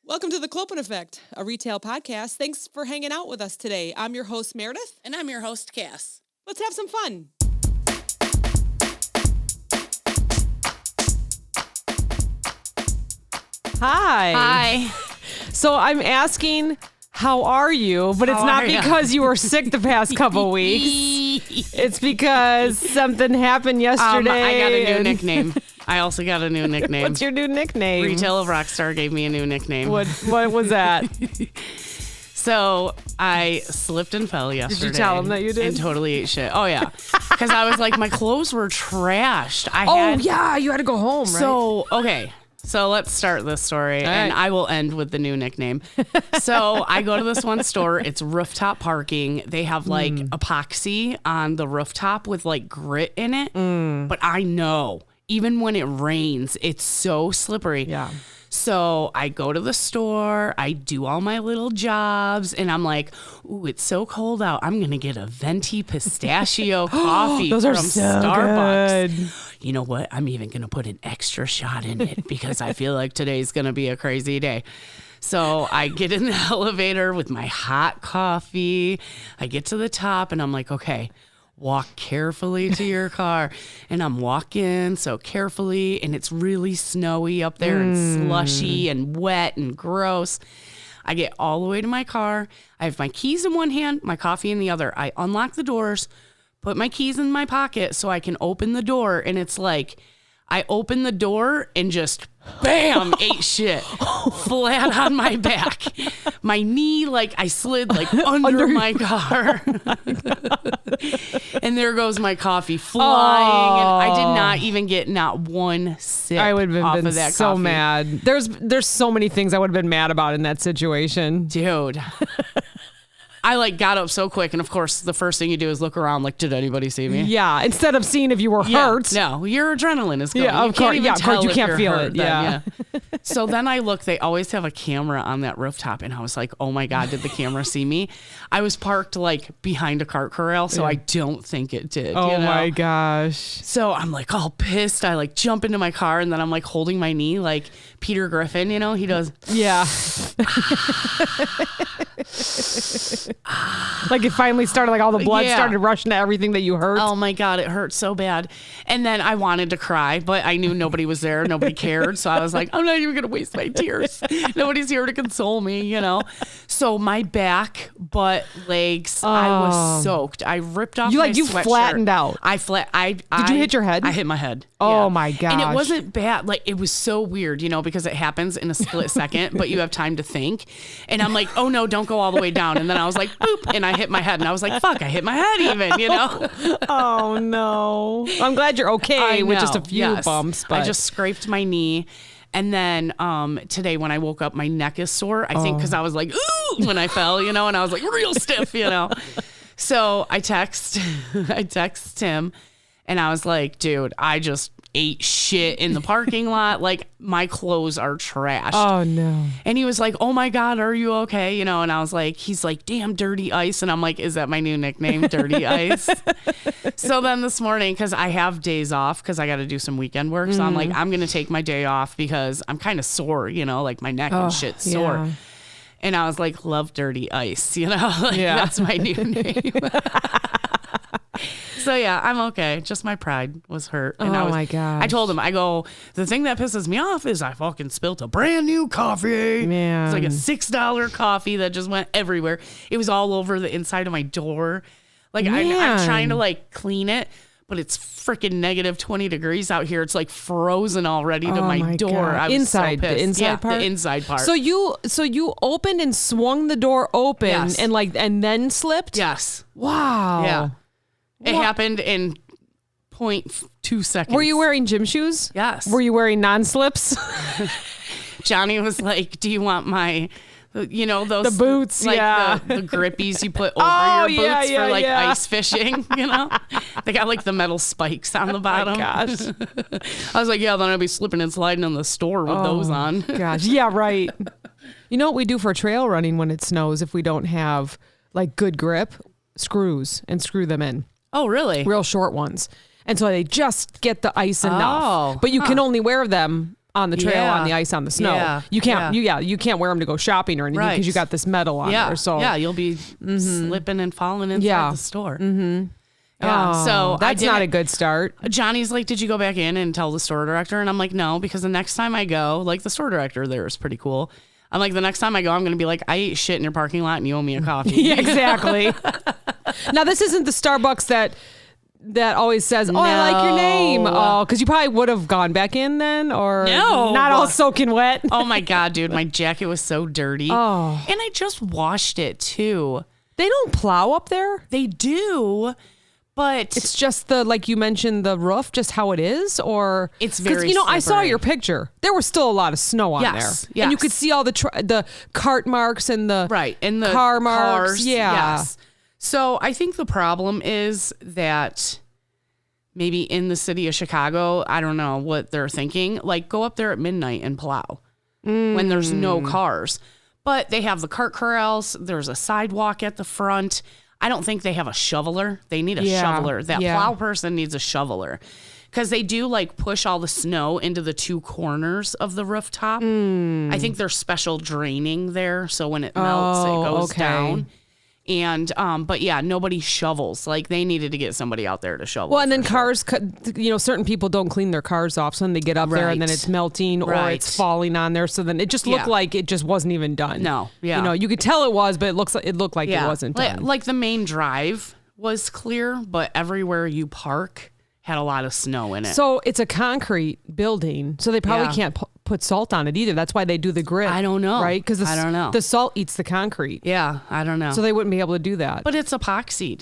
Welcome to The Clopen Effect, a retail podcast. Thanks for hanging out with us today. I'm your host, Meredith. And I'm your host, Cass. Let's have some fun. Hi. Hi. So I'm asking, how are you? But it's not because you were sick the past couple weeks. It's because something happened yesterday. I got a new nickname. I also got a new nickname. What's your new nickname? Retail of Rockstar gave me a new nickname. What was that? So I slipped and fell yesterday. Did you tell him that you did? And totally ate shit. Oh, yeah. Because I was like, my clothes were trashed. You had to go home, right? So, okay. So let's start this story, and I will end with the new nickname. So I go to this one store. It's rooftop parking. They have like epoxy on the rooftop with like grit in it. But I know, even when it rains, it's so slippery. Yeah. So I go to the store, I do all my little jobs, and I'm like, ooh, it's so cold out. I'm going to get a venti pistachio coffee Those from are so Starbucks. Good. You know what? I'm even going to put an extra shot in it because I feel like today's going to be a crazy day. So I get in the elevator with my hot coffee. I get to the top and I'm like, okay, walk carefully to your car. And I'm walking so carefully, and it's really snowy up there and slushy and wet and gross. I get all the way to my car. I have my keys in one hand, my coffee in the other. I unlock the doors, put my keys in my pocket so I can open the door. And it's like, I open the door and just bam, ate shit flat on my back. My knee, like I slid like under my car. And there goes my coffee flying. And I did not even get not one sip. I would have been that so coffee. mad. There's so many things I would have been mad about in that situation. Dude. I like got up so quick, and of course the first thing you do is look around like, did anybody see me? Yeah, instead of seeing if you were hurt. No, your adrenaline is going. Yeah, of course. Yeah, of course you can't feel it. Yeah. So then I look, they always have a camera on that rooftop, and I was like, oh my God, did the camera see me? I was parked like behind a cart corral, so I don't think it did. Oh my gosh. So I'm like all pissed. I like jump into my car, and then I'm like holding my knee like Peter Griffin, you know, he does. Yeah. Like it finally started, like all the blood started rushing to everything that you hurt. Oh my God, it hurt so bad. And then I wanted to cry, but I knew nobody was there. Nobody cared. So I was like, I'm not even going to waste my tears. Nobody's here to console me, you know? So my back, butt, legs, I was soaked. I ripped off my sweatshirt. Flattened out. Did you hit your head? I hit my head. Oh my gosh. And it wasn't bad. Like it was so weird, you know, because it happens in a split second, but you have time to think. And I'm like, oh no, don't go all the way down. And then I was like, boop, and I hit my head. And I was like, fuck, I hit my head even, you know? Oh no. I'm glad you're okay with just a few bumps. But I just scraped my knee. And then today when I woke up, my neck is sore. I think because I was like, ooh, when I fell, you know, and I was like real stiff, you know. So I text him, and I was like, dude, I just ate shit in the parking lot. Like my clothes are trashed. Oh no. And he was like, oh my God, are you okay? You know, and I was like, he's like, damn, Dirty Ice. And I'm like, is that my new nickname, Dirty Ice? So then this morning, because I have days off because I got to do some weekend work. So I'm like, I'm going to take my day off because I'm kind of sore, you know, like my neck and shit's sore. Yeah. And I was like, love Dirty Ice, you know, like, that's my new name. So yeah, I'm okay. Just my pride was hurt. And my gosh. I told him, I go, the thing that pisses me off is I fucking spilt a brand new coffee. Man. It's like a $6 coffee that just went everywhere. It was all over the inside of my door. Like I'm trying to like clean it, but it's freaking negative 20 degrees out here. It's like frozen already to my door. God. I was inside, so pissed. the inside part? The inside part. So you opened and swung the door open and then slipped? Yes. Wow. Yeah. It happened in 0.2 seconds. Were you wearing gym shoes? Yes. Were you wearing non-slips? Johnny was like, do you want my, you know, those the boots, like the grippies you put over your boots for like ice fishing, you know? They got like the metal spikes on the bottom. Oh my gosh. I was like, yeah, then I'll be slipping and sliding in the store with those on. Gosh. Yeah, right. You know what we do for trail running when it snows if we don't have like good grip? Screws and screw them in. Oh, really? Real short ones. And so they just get the ice enough. But you can only wear them on the trail, on the ice, on the snow. Yeah. You can't, you can't wear them to go shopping or anything because you got this metal on there. So you'll be slipping and falling inside the store. Mm-hmm. Yeah, so that's not a good start. Johnny's like, did you go back in and tell the store director? And I'm like, no, because the next time I go, like the store director there is pretty cool. I'm like, the next time I go, I'm going to be like, I ate shit in your parking lot and you owe me a coffee. Yeah, exactly. Now, this isn't the Starbucks that always says, I like your name. Oh, because you probably would have gone back in then, or not all soaking wet. Oh my God, dude, my jacket was so dirty. Oh. And I just washed it too. They don't plow up there? They do. But it's just like you mentioned, the roof, just how it is, or it's very. I saw your picture. There was still a lot of snow on there, yes. And you could see all the cart marks and the car marks. Cars, yeah. Yes. So I think the problem is that maybe in the city of Chicago, I don't know what they're thinking. Like, go up there at midnight and plow when there's no cars. But they have the cart corrals. There's a sidewalk at the front. I don't think they have a shoveler. They need a shoveler. That plow person needs a shoveler. Because they do like push all the snow into the two corners of the rooftop. I think there's special draining there. So when it melts, it goes down. And, but yeah, nobody shovels. Like they needed to get somebody out there to shovel. Well, and then cars, certain people don't clean their cars off. So then they get up there and then it's melting or it's falling on there. So then it just looked like it just wasn't even done. No. Yeah. You could tell it was, but it looked like it wasn't done. Like the main drive was clear, but everywhere you park had a lot of snow in it. So it's a concrete building. So they probably can't put salt on it either. That's why they do the grit. I don't know. Right? Because I don't know. The salt eats the concrete. Yeah, I don't know. So they wouldn't be able to do that. But it's epoxied.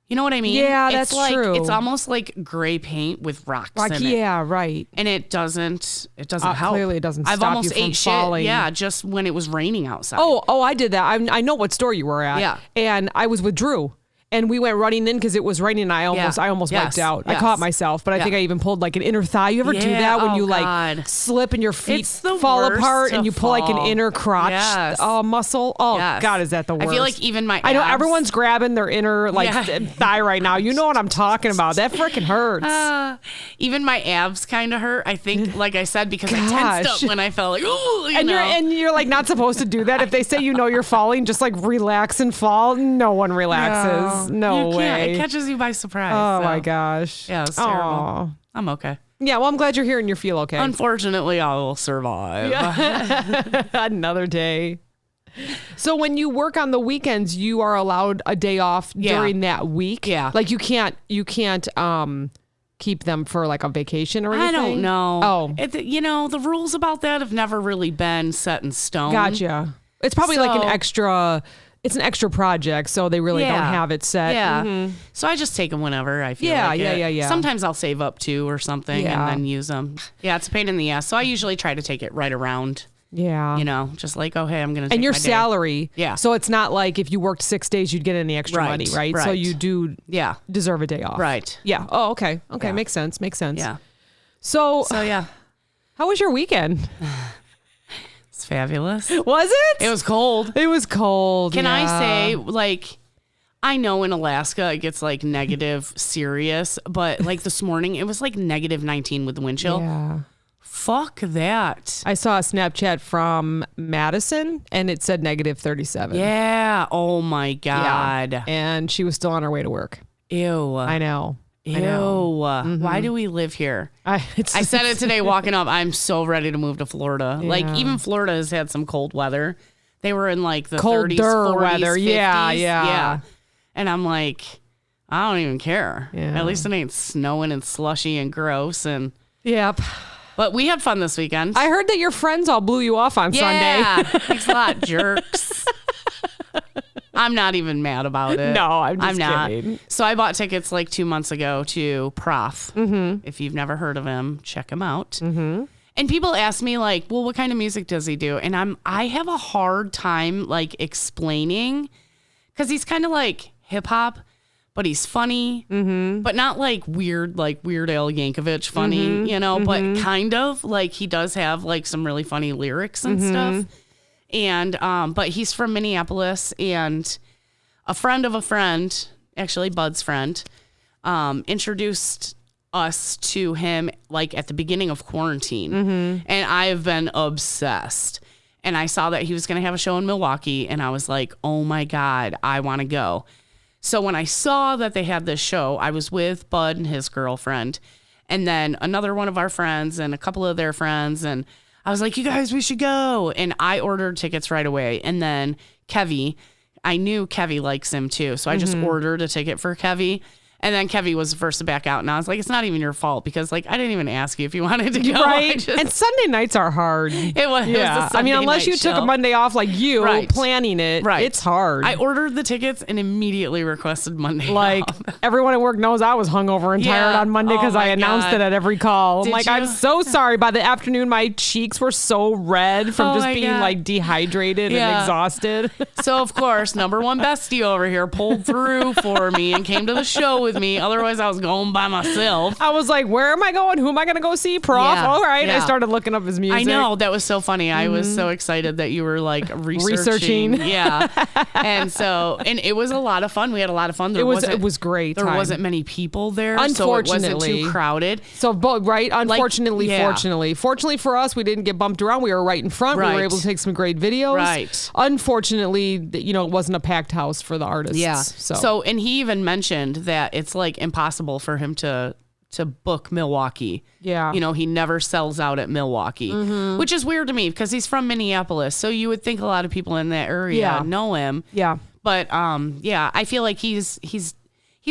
You know what I mean? Yeah, that's true. It's almost like gray paint with rocks in it. Yeah, right. And it doesn't help. Clearly it doesn't I've stop almost you from ate falling. shit. Yeah, just when it was raining outside. Oh, I did that. I know what store you were at. Yeah. And I was with Drew. And we went running in because it was raining and I almost wiped out. I caught myself, but I think I even pulled like an inner thigh. You ever do that when you like slip and your feet fall apart and you pull like an inner crotch muscle? Oh God, is that the worst? I feel like even my abs. I know everyone's grabbing their inner thigh right now. You know what I'm talking about. That freaking hurts. Even my abs kind of hurt. I think, like I said, because I tensed up when I felt like, ooh, and you're like not supposed to do that. If they say you're falling, just like relax and fall. No one relaxes. No way. It catches you by surprise. Oh my gosh. Yeah, it's terrible. Aww. I'm okay. Yeah, well, I'm glad you're here and you feel okay. Unfortunately, I will survive. Another day. So when you work on the weekends, you are allowed a day off during that week? Yeah. Like you can't keep them for like a vacation or anything? I don't know. Oh. The rules about that have never really been set in stone. Gotcha. It's probably like an extra project, so they really don't have it set. Yeah. Mm-hmm. So I just take them whenever I feel like it. Yeah. Sometimes I'll save up 2 or something and then use them. Yeah, it's a pain in the ass. So I usually try to take it right around. Yeah. Just like, oh, hey, I'm going to take And your my salary. Day. Yeah. So it's not like if you worked 6 days, you'd get any extra money, right? So you do deserve a day off. Right. Yeah. Oh, okay. Okay. Yeah. Makes sense. Yeah. So yeah. How was your weekend? It's fabulous. Was it? It was cold. It was cold. Can I say, like, I know in Alaska it gets like negative serious, but like this morning it was like negative 19 with the wind chill. Yeah. Fuck that. I saw a Snapchat from Madison and it said negative 37. Yeah. Oh my God. Yeah. And she was still on her way to work. Ew. I know. Ew. Mm-hmm. Why do we live here? I said it today walking up. I'm so ready to move to Florida. Yeah. Like even Florida has had some cold weather. They were in like the cold 30s, 40s, weather. 50s. Yeah. And I'm like, I don't even care. Yeah. At least it ain't snowing and slushy and gross. And yep. But we had fun this weekend. I heard that your friends all blew you off on Sunday. Yeah. Thanks a lot, jerks. I'm not even mad about it. No, I'm just kidding. Not. So I bought tickets like 2 months ago to Prof. Mm-hmm. If you've never heard of him, check him out. Mm-hmm. And people ask me like, well, what kind of music does he do? And I have a hard time like explaining because he's kind of like hip hop, but he's funny, but not like Weird Al Yankovic funny, but kind of like he does have like some really funny lyrics and stuff. And, but he's from Minneapolis and a friend of a friend, actually Bud's friend, introduced us to him like at the beginning of quarantine. And I have been obsessed. And I saw that he was going to have a show in Milwaukee. And I was like, oh my God, I want to go. So when I saw that they had this show, I was with Bud and his girlfriend. And then another one of our friends and a couple of their friends. And I was like, you guys, we should go. And I ordered tickets right away. And then Kevy, I knew Kevy likes him too. So I just ordered a ticket for Kevy. And then Kevy was the first to back out. And I was like, it's not even your fault because like, I didn't even ask you if you wanted to go. Right. And Sunday nights are hard. It was a Sunday unless you night show. took a Monday off like you, planning it, it's hard. I ordered the tickets and immediately requested Monday off. Everyone at work knows I was hungover and tired on Monday because I announced it at every call. I'm like, I'm so sorry. By the afternoon, my cheeks were so red from just being like dehydrated and exhausted. So of course, number one bestie over here pulled through for me and came to the show with me. Otherwise, I was going by myself. I was like, where am I going? Who am I going to go see? Prof? Yeah, All right. I started looking up his music. I know. That was so funny. I was so excited that you were like researching. Yeah. And it was a lot of fun. We had a lot of fun. It was great. There wasn't many people there. Unfortunately. So it wasn't too crowded. So, unfortunately, Fortunately for us, we didn't get bumped around. We were right in front. We were able to take some great videos. Right. Unfortunately, it wasn't a packed house for the artists. Yeah. So and he even mentioned that it's like impossible for him to book Milwaukee. Yeah. He never sells out at Milwaukee, which is weird to me because he's from Minneapolis. So you would think a lot of people in that area know him. Yeah. But I feel like he's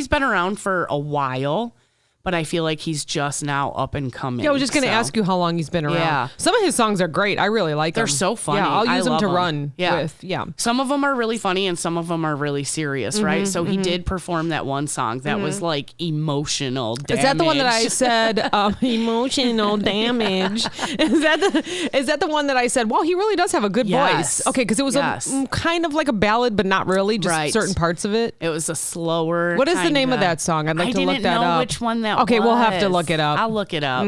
been around for a while. But I feel like he's just now up and coming. Yeah, I was just going to ask you how long he's been around. Yeah. Some of his songs are great. I really like them. They're so funny. Yeah, I'll use them to them. run with. Yeah. Some of them are really funny and some of them are really serious, right? So he did perform that one song that was like emotional damage. Is that the one that I said, emotional damage? Is that the one that I said, well, he really does have a good voice? Okay, because it was kind of like a ballad, but not really, just certain parts of it. It was a slower. What is the name of that song? I'd like to look that up. I didn't know which one that was. Okay, we'll have to look it up. I'll look it up.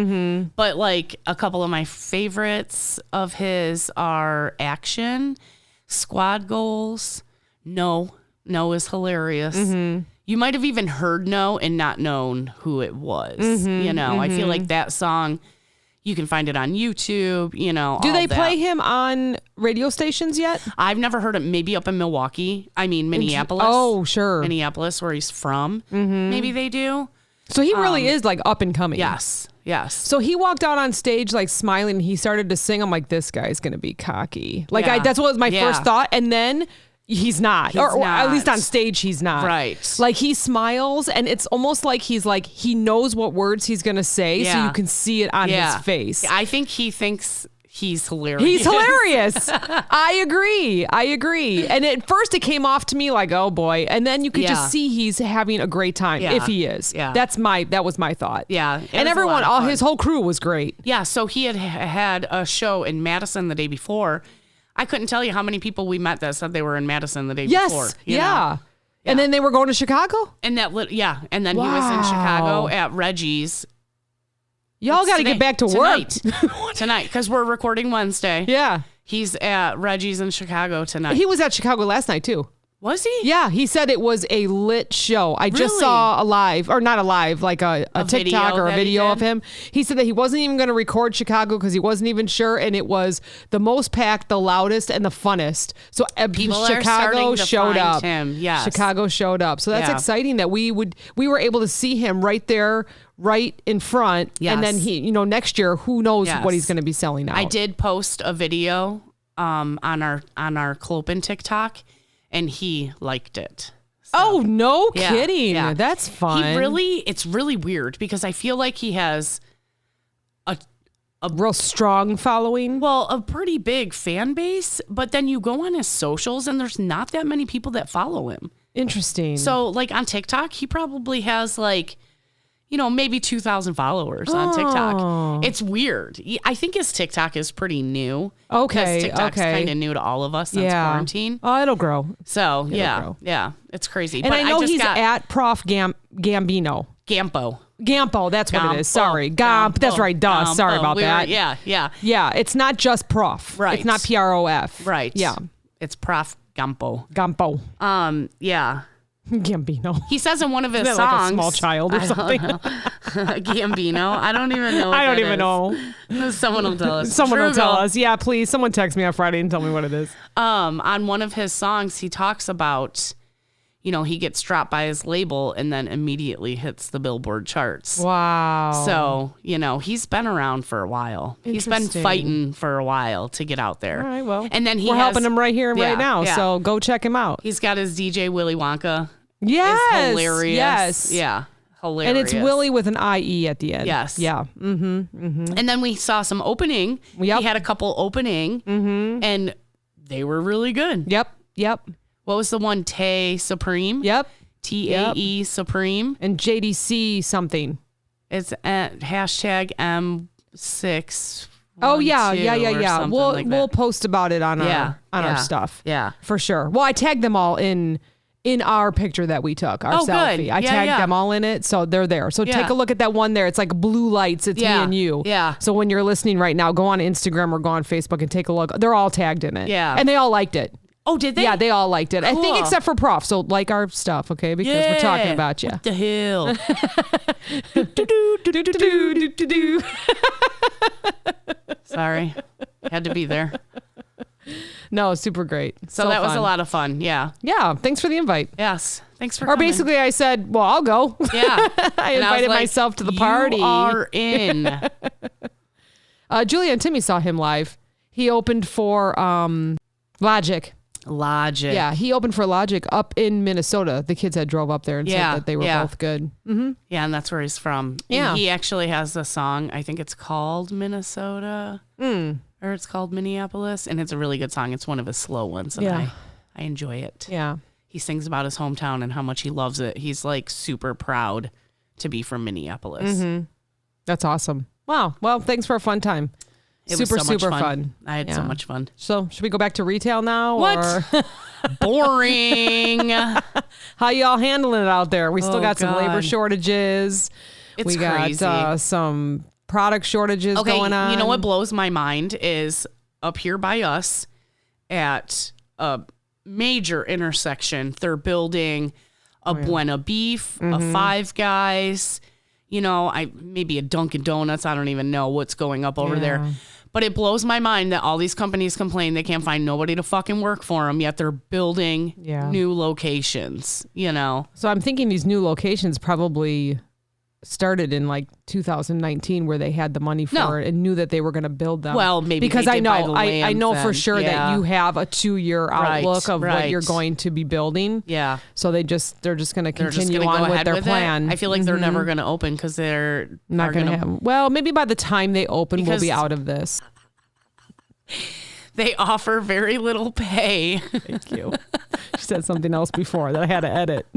But like a couple of my favorites of his are Action, Squad Goals. No is hilarious. You might have even heard No and not known who it was. I feel like that song, you can find it on YouTube, Do they play him on radio stations yet? I've never heard him. Maybe up in Milwaukee. I mean, Minneapolis. Oh, sure. Minneapolis, where he's from. Maybe they do. So he really is like up and coming. Yes. So he walked out on stage like smiling and he started to sing. I'm like, this guy's going to be cocky. Like that's what was my first thought. And then he's not. Or at least on stage, he's not. Right. Like he smiles and it's almost like he knows what words he's going to say. So you can see it on his face. I think he thinks he's hilarious. He's hilarious. I agree. And at first it came off to me like, oh boy. And then you could just see he's having a great time if he is. Yeah. That was my thought. Yeah. And everyone, his whole crew was great. Yeah. So he had a show in Madison the day before. I couldn't tell you how many people we met that said they were in Madison the day before. Yeah. And then they were going to Chicago? And then he was in Chicago at Reggie's. Y'all got to get back to work tonight because we're recording Wednesday. Yeah. He's at Reggie's in Chicago tonight. He was at Chicago last night too. Was he? Yeah, he said it was a lit show. I just saw like a TikTok or a video of him. He said that he wasn't even going to record Chicago because he wasn't even sure, and it was the most packed, the loudest, and the funnest. So Chicago showed up. Yes. Chicago showed up. So that's exciting that we were able to see him right there, right in front. Yes. And then he, next year, who knows what he's going to be selling out. I did post a video on our Clopen TikTok. And he liked it. So, oh, no kidding. Yeah. That's fun. It's really weird because I feel like he has a real strong following. Well, a pretty big fan base, but then you go on his socials and there's not that many people that follow him. Interesting. So like on TikTok, he probably has like, maybe 2,000 followers on TikTok. It's weird. I think his TikTok is pretty new. Okay. TikTok's kind of new to all of us since quarantine. Oh, it'll grow. So, yeah, it's crazy. And I know he's at Prof Gambino. Gampo, that's what it is. Sorry. Gomp. That's right. Duh. Gampo. Sorry about that. Yeah. Yeah, it's not just Prof. Right. It's not PROF. Right. Yeah. It's Prof Gampo. Gampo. Yeah. Gambino. He says in one of his songs, like a small child or something. Gambino. I don't even know. I don't even know. Someone will tell us. Someone will tell us. Yeah, please. Someone text me on Friday and tell me what it is. On one of his songs, he talks about, he gets dropped by his label and then immediately hits the Billboard charts. Wow. So, he's been around for a while. He's been fighting for a while to get out there. All right, well. And then we're helping him right here and right now. Yeah. So go check him out. He's got his DJ Willy Wonka. Yes. It's hilarious. Yes. Yeah. Hilarious. And it's Willy with an IE at the end. Yes. Yeah. Mm-hmm. Mm-hmm. And then we saw some opening. Yep. He had a couple opening. Mm-hmm. And they were really good. Yep. What was the one? Tay Supreme? Yep. TAE Supreme. And JDC something. It's at hashtag M6. Oh yeah. We'll post about it on our stuff. Yeah. For sure. Well, I tagged them all in our picture that we took, our selfie. Good. I tagged them all in it, so they're there. So take a look at that one there. It's like blue lights. It's me and you. Yeah. So when you're listening right now, go on Instagram or go on Facebook and take a look. They're all tagged in it. Yeah. And they all liked it. Oh, did they? Yeah, they all liked it. Cool. I think except for Prof. So like our stuff, okay? Because we're talking about you. What the hell? Sorry. Had to be there. No, super great. So that was a lot of fun. Yeah. Yeah. Thanks for the invite. Yes. Thanks for coming. Or basically I said, well, I'll go. Yeah. I invited myself to the party. You are in. Julia and Timmy saw him live. He opened for Logic. Yeah, he opened for Logic up in Minnesota. The kids had drove up there and said that they were both good. Mm-hmm. Yeah, and that's where he's from. Yeah. And he actually has a song. I think it's called Minnesota. Or it's called Minneapolis. And it's a really good song. It's one of his slow ones. And I enjoy it. Yeah. He sings about his hometown and how much he loves it. He's like super proud to be from Minneapolis. Mm-hmm. That's awesome. Wow. Well, thanks for a fun time. It was so super much fun. I had so much fun. So should we go back to retail now? What? Or? Boring. How y'all handling it out there? We still got some labor shortages. It's crazy. Got some product shortages going on. You know what blows my mind is up here by us at a major intersection. They're building a Buena Beef, a Five Guys, maybe a Dunkin' Donuts. I don't even know what's going up over there. But it blows my mind that all these companies complain they can't find nobody to fucking work for them, yet they're building new locations, So I'm thinking these new locations probably started in like 2019 where they had the money for it and knew that they were going to build them. Well, maybe because I know for sure that you have a 2-year outlook of what you're going to be building. Yeah. So they're just going to continue on with their plan. I feel like they're never going to open because they're not going to have. Well, maybe by the time they open, we'll be out of this. They offer very little pay. Thank you. She said something else before that I had to edit.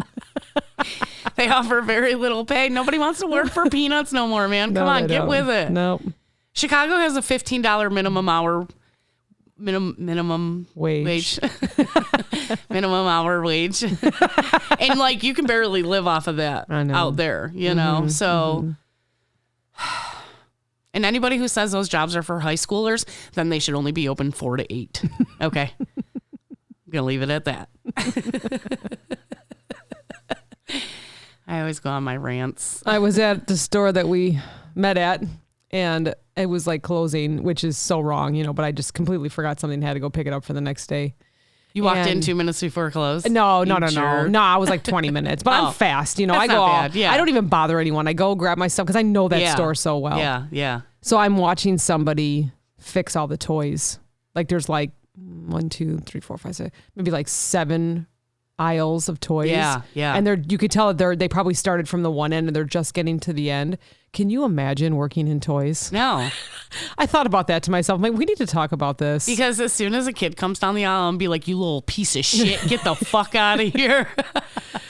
They offer very little pay. Nobody wants to work for peanuts no more, man. Come on, get with it. Nope. Chicago has a $15 minimum wage. Minimum hour wage. And like you can barely live off of that out there, So and anybody who says those jobs are for high schoolers, then they should only be open 4 to 8. Okay. I'm gonna leave it at that. I always go on my rants. I was at the store that we met at, and it was like closing, which is so wrong, but I just completely forgot something and had to go pick it up for the next day. You walked in 2 minutes before close? No. No, I was like 20 minutes, but I'm fast. I go, I don't even bother anyone. I go grab my stuff because I know that store so well. Yeah. So I'm watching somebody fix all the toys. Like there's like 1, 2, 3, 4, 5, 6, maybe like 7 aisles of toys. Yeah. And you could tell that they probably started from the one end and they're just getting to the end. Can you imagine working in toys? No. I thought about that to myself. I'm like, we need to talk about this. Because as soon as a kid comes down the aisle and be like, you little piece of shit, get the fuck out of here.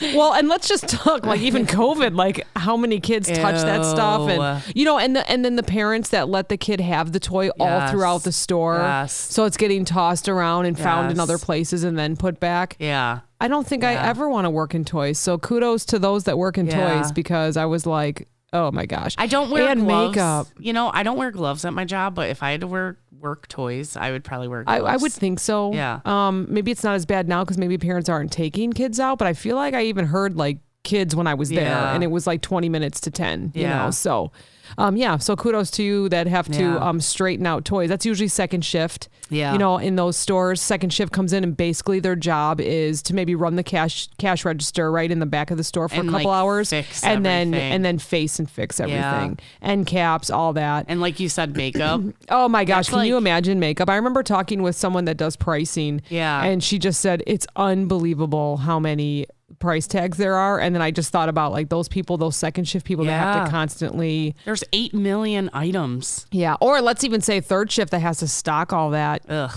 Well, and let's just talk like even COVID, like how many kids touch that stuff and and then the parents that let the kid have the toy all throughout the store. Yes. So it's getting tossed around and found in other places and then put back. Yeah. I don't think I ever want to work in toys. So kudos to those that work in toys because I was like, Oh my gosh. I don't wear gloves. Makeup. I don't wear gloves at my job, but if I had to wear work toys, I would probably wear gloves. I would think so. Yeah. Maybe it's not as bad now because maybe parents aren't taking kids out, but I feel like I even heard like kids when I was there and it was like 20 minutes to 10, you know? So, so kudos to you that have to straighten out toys. That's usually second shift. Yeah. In those stores, second shift comes in and basically their job is to maybe run the cash register right in the back of the store for a couple hours and then face and fix everything. End caps, all that. And like you said, makeup. Oh my gosh, can you imagine makeup? I remember talking with someone that does pricing. Yeah. And she just said it's unbelievable how many price tags there are, and then I just thought about like those second shift people that have to constantly, there's 8 million items, or let's even say third shift that has to stock all that. Ugh.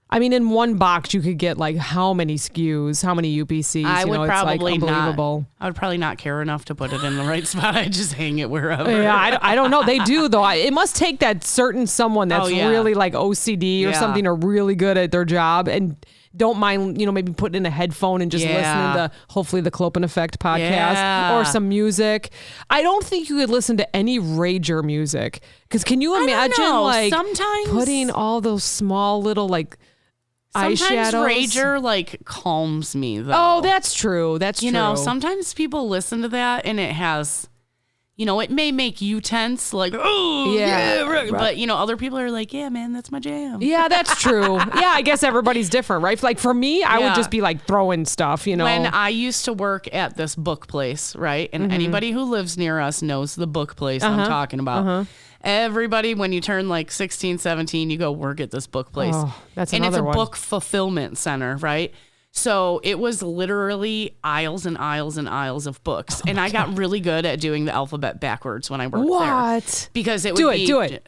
I mean, in one box you could get like how many SKUs, how many UPCs. I would probably it's like unbelievable. I would probably not care enough to put it in the right spot. I just hang it wherever. I don't know. They do though. It must take that certain someone that's really like OCD or something, or really good at their job and don't mind, maybe putting in a headphone and just listening to hopefully the Clopen Effect podcast or some music. I don't think you could listen to any rager music because can you imagine like sometimes putting all those small little like eyeshadows? Rager like calms me though. Oh, that's true. That's true. Sometimes people listen to that and it has, it may make you tense, like, oh, yeah, right. But, other people are like, yeah, man, that's my jam. Yeah, that's true. Yeah, I guess everybody's different, right? Like for me, I would just be like throwing stuff, When I used to work at this book place, right? And anybody who lives near us knows the book place I'm talking about. Everybody, when you turn like 16, 17, you go work at this book place. Oh, that's and another it's a book fulfillment center, right? So it was literally aisles and aisles and aisles of books. And I got really good at doing the alphabet backwards when I worked there. What? Because it would do it.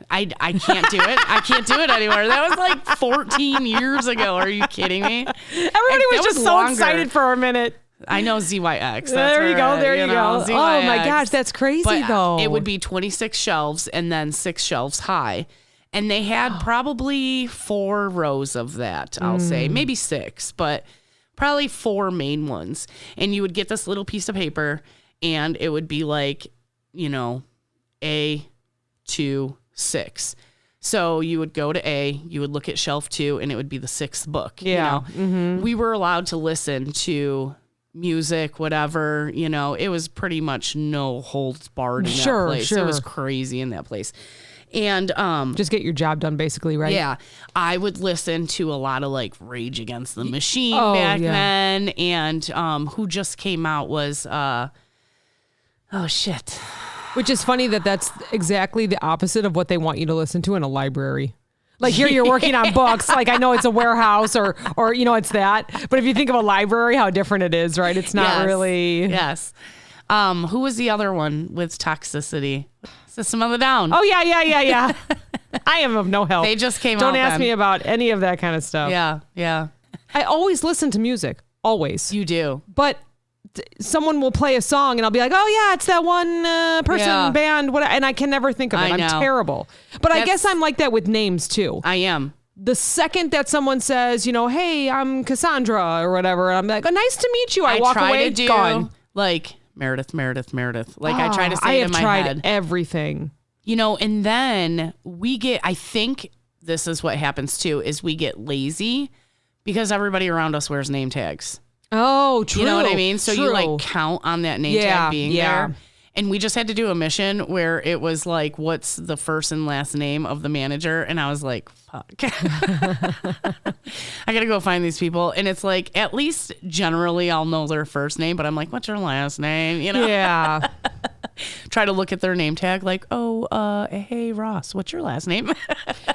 I can't do it. I can't do it anymore. That was like 14 years ago. Are you kidding me? Everybody was just so excited for a minute. I know ZYX. There you go. ZYX. Oh my gosh, that's crazy though. It would be 26 shelves and then 6 shelves high. And they had probably 4 rows of that, I'll say. Maybe 6, but probably 4 main ones. And you would get this little piece of paper, and it would be like, A, 2, 6. So you would go to A, you would look at shelf 2, and it would be the 6th book. Yeah. We were allowed to listen to music, whatever. It was pretty much no holds barred in that place. Sure. It was crazy in that place. And just get your job done, basically, right? Yeah. I would listen to a lot of like Rage Against the Machine back then. And who just came out was which is funny that's exactly the opposite of what they want you to listen to in a library. Like here you're working on books. Like I know it's a warehouse or it's that. But if you think of a library, how different it is, right? It's not really. Yes. Who was the other one with Toxicity? System of a Down. Oh, yeah. I am of no help. They just came out. Don't ask me about any of that kind of stuff. Yeah. I always listen to music. Always. You do. But someone will play a song and I'll be like, oh, yeah, it's that one person band. And I can never think of it. I'm terrible. But I guess I'm like that with names, too. I am. The second that someone says, hey, I'm Cassandra or whatever, I'm like, oh, nice to meet you. I walk away, to do, gone. Like... Meredith. Like I try to say it in my head. I have tried everything. And then I think this is what happens too, is we get lazy because everybody around us wears name tags. Oh, true. You know what I mean? So you like count on that name tag being there. And we just had to do a mission where it was like, what's the first and last name of the manager? And I was like, fuck. I got to go find these people. And it's like, at least generally I'll know their first name, but I'm like, what's your last name? Yeah. Try to look at their name tag like, hey, Ross, what's your last name?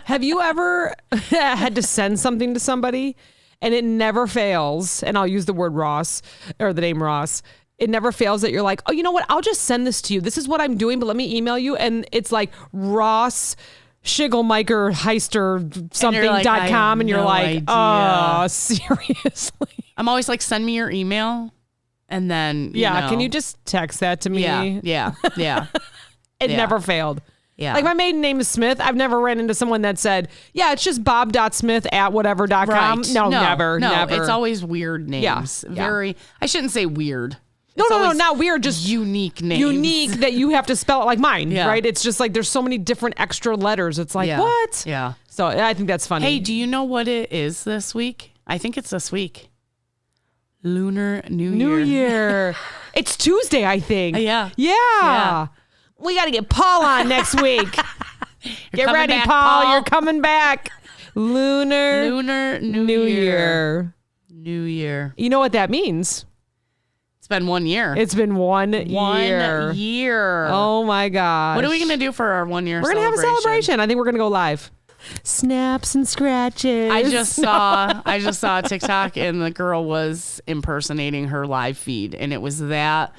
Have you ever had to send something to somebody and it never fails? And I'll use the word Ross or the name Ross. It never fails that you're like, oh, you know what? I'll just send this to you. This is what I'm doing, but let me email you. And it's like Ross Schiggelmeicher Heister something.com. And you're like, oh, seriously? I'm always like, send me your email. And then, can you just text that to me? Yeah. It never failed. Yeah. Like my maiden name is Smith. I've never ran into someone that said, yeah, it's just bob.smith@whatever.com. Right. No, never. It's always weird names. Yeah. I shouldn't say weird. No, not weird, just unique names. Unique that you have to spell it like mine, right? It's just like there's so many different extra letters. It's like, what? Yeah. So I think that's funny. Hey, do you know what it is this week? I think it's this week. Lunar New Year. It's Tuesday, I think. Yeah. We got to get Paul on next week. Get ready, back, Paul. You're coming back. Lunar New Year. New Year. You know what that means? It's been 1 year. It's been 1 year. 1 year. Oh my gosh. What are we going to do for our 1 year celebration? We're going to have a celebration. I think we're going to go live. Snaps and scratches. I just saw a TikTok and the girl was impersonating her live feed, and it was the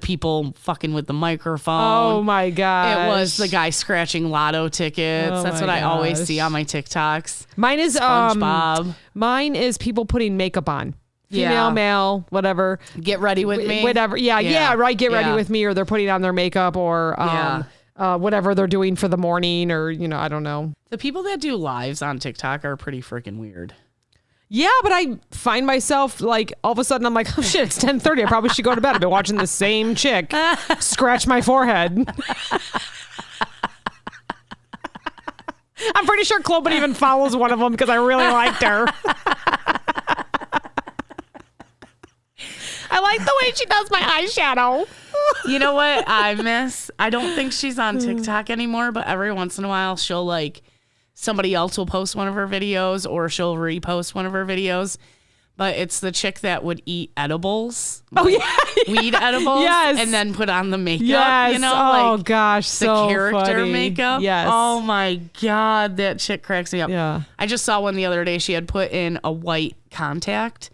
people fucking with the microphone. Oh my gosh. It was the guy scratching lotto tickets. That's what I always see on my TikToks. Mine is SpongeBob. Mine is people putting makeup on. Female, male, whatever. Get ready with me. Whatever. Yeah, right. Get ready with me, or they're putting on their makeup, or whatever they're doing for the morning, or I don't know. The people that do lives on TikTok are pretty freaking weird. Yeah, but I find myself like all of a sudden I'm like, oh shit, it's 10:30. I probably should go to bed. I've been watching the same chick scratch my forehead. I'm pretty sure Clobin even follows one of them because I really liked her. I like the way she does my eyeshadow. You know what I miss? I don't think she's on TikTok anymore, but every once in a while she'll somebody else will post one of her videos or she'll repost one of her videos. But it's the chick that would eat edibles. Oh, yeah. Weed edibles. Yes. And then put on the makeup. Yes. Oh, gosh. So the character funny. makeup. Yes. Oh, my God. That chick cracks me up. Yeah. I just saw one the other day. She had put in a white contact.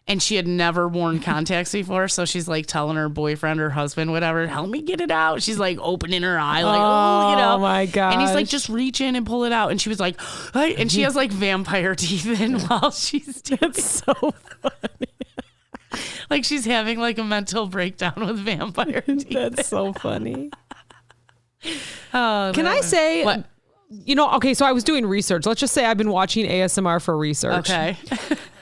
And she had never worn contacts before. So she's telling her boyfriend or husband, whatever, help me get it out. She's opening her eye, oh my God. And he's just reach in and pull it out. And she was like, hey. And she has vampire teeth in while she's doing it. That's so funny. She's having a mental breakdown with vampire teeth. That's so funny. Oh, can I say, what? Okay, so I was doing research. Let's just say I've been watching ASMR for research. Okay.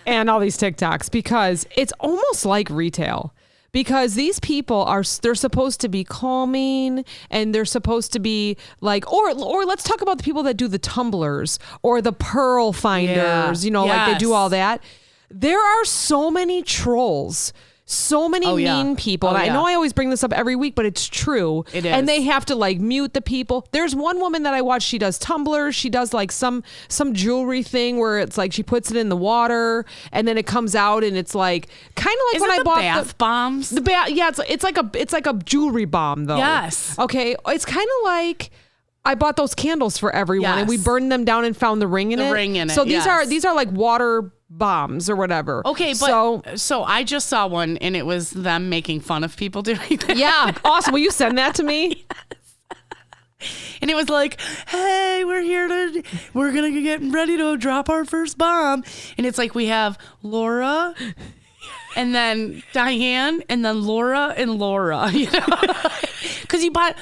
And all these TikToks, because it's almost like retail, because these people they're supposed to be calming, and they're supposed to be or let's talk about the people that do the tumblers or the pearl finders, they do all that. There are so many trolls. So many mean people. And I know I always bring this up every week, but it's true. It is. And they have to mute the people. There's one woman that I watch. She does tumblers. She does some jewelry thing where it's she puts it in the water and then it comes out and it's kind of like Isn't when I bought bath bombs. It's like a jewelry bomb though. Yes. Okay. It's kind of like I bought those candles for everyone and we burned them down and found the ring in it. So these are like water bombs or whatever. Okay, but so I just saw one and it was them making fun of people doing that. Yeah, awesome. Will you send that to me? Yes. And it was hey, we're gonna get ready to drop our first bomb. And it's we have Laura and then Diane and then Laura and Laura, because why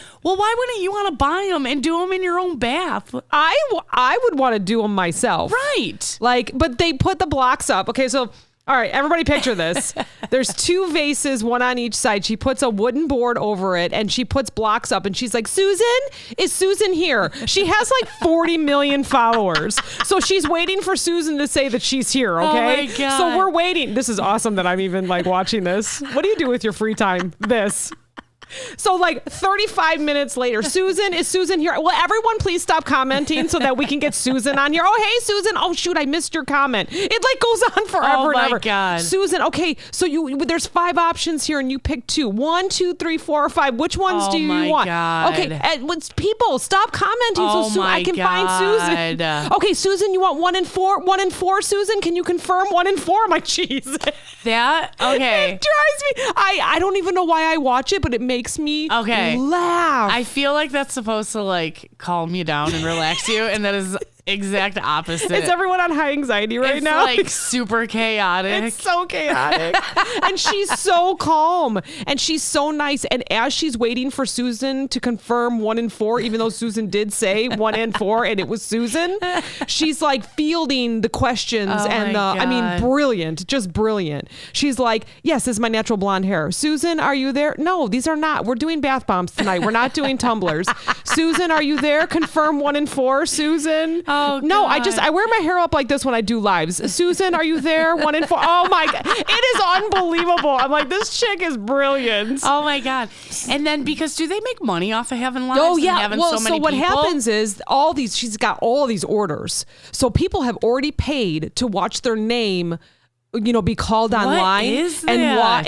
wouldn't you want to buy them and do them in your own bath? I would want to do them myself. Right. But they put the blocks up. Okay, so all right, everybody picture this. There's 2 vases, one on each side. She puts a wooden board over it and she puts blocks up and she's like, Susan? Is Susan here? She has 40 million followers. So she's waiting for Susan to say that she's here, okay? Oh my God. So we're waiting. This is awesome that I'm even watching this. What do you do with your free time? This. So 35 minutes later, Susan, is Susan here? Will everyone please stop commenting so that we can get Susan on here? Oh, hey, Susan. Oh, shoot, I missed your comment. It goes on forever and ever. Oh, my God. Susan, okay, so there's 5 options here and you pick 2. 1, 2, 3, 4, or 5. Which ones do you want? Oh, my God. Okay, and people, stop commenting so I can find Susan. Okay, Susan, you want 1 and 4? 1 and 4, Susan? Can you confirm 1 and 4? I'm like, jeez. That? Okay. It drives me. I don't even know why I watch it, but it makes me laugh. I feel like that's supposed to calm you down and relax you, and that is exact opposite. Is everyone on high anxiety right now? It's like super chaotic. It's so chaotic. And she's so calm and she's so nice. And as she's waiting for Susan to confirm 1 and 4, even though Susan did say 1 and 4 and it was Susan, she's like fielding the questions brilliant, just brilliant. She's like, yes, this is my natural blonde hair. Susan, are you there? No, these are not. We're doing bath bombs tonight. We're not doing tumblers. Susan, are you there? Confirm 1 and 4, Susan. Oh, no, God. I wear my hair up like this when I do lives. Susan, are you there? 1 and 4. Oh my God. It is unbelievable. I'm like, this chick is brilliant. Oh my God. And then because do they make money off of having lives? Oh yeah. Having Well, so what people? happens is she's got all these orders. So people have already paid to watch their name, be called online. What is that? And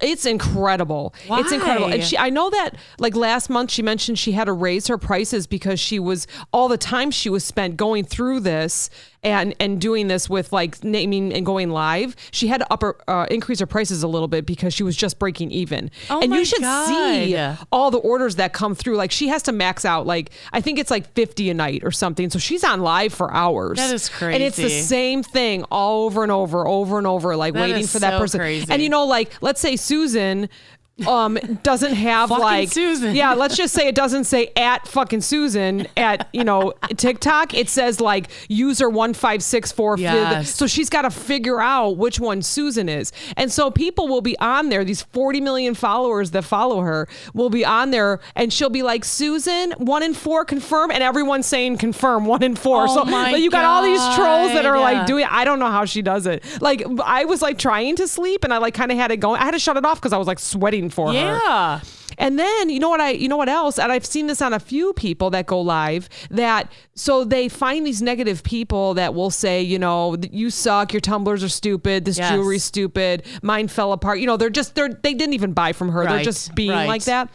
it's incredible. Why? It's incredible. And I know that like last month she mentioned she had to raise her prices because she was all the time she was spent going through this and doing this with like naming and going live. She had to increase her prices a little bit because she was just breaking even. Oh and my you should God. see all the orders that come through. Like she has to max out like I think it's like 50 a night or something. So she's on live for hours. That is crazy. And it's the same thing all over and over, like That waiting is for that so person. crazy. And like let's say Susan doesn't have fucking like Susan. Yeah, let's just say it doesn't say at fucking Susan at TikTok. It says like user 1564. Yes. So she's got to figure out which one Susan is. And so people will be on there, these 40 million followers that follow her will be on there and she'll be like, Susan, 1 and 4 confirm, and everyone's saying confirm 1 and 4. Oh so my you got all these trolls that are like God. doing, I don't know how she does it. Like I was like trying to sleep and I like kind of had it going. I had to shut it off because I was like sweating for her. Yeah. And then you know what else? And I've seen this on a few people that go live so they find these negative people that will say, you suck, your tumblers are stupid, this jewelry's stupid, mine fell apart. They didn't even buy from her. Right. They're just being like that.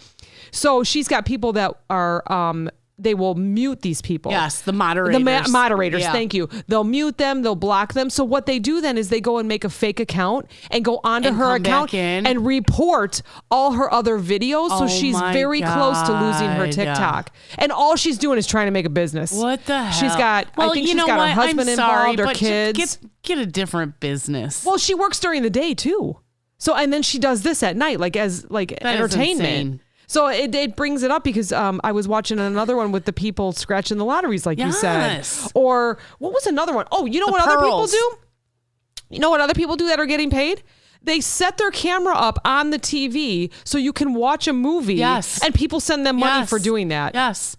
So she's got people that are they will mute these people. Yes, the moderators. The moderators, Yeah. thank you. They'll mute them, they'll block them. So what they do then is they go and make a fake account and go onto her account and report all her other videos. So she's very close to losing her TikTok. And all she's doing is trying to make a business. What the hell? She's got, I think she's got her husband involved, her kids. Get a different business. Well, she works during the day too. So, and then she does this at night, like as like That is entertainment. insane. So it brings it up because I was watching another one with the people scratching the lotteries, like you said. Or what was another one? Oh, you know what other people do? You know what other people do that are getting paid? They set their camera up on the TV so you can watch a movie. Yes. And people send them money for doing that. Yes.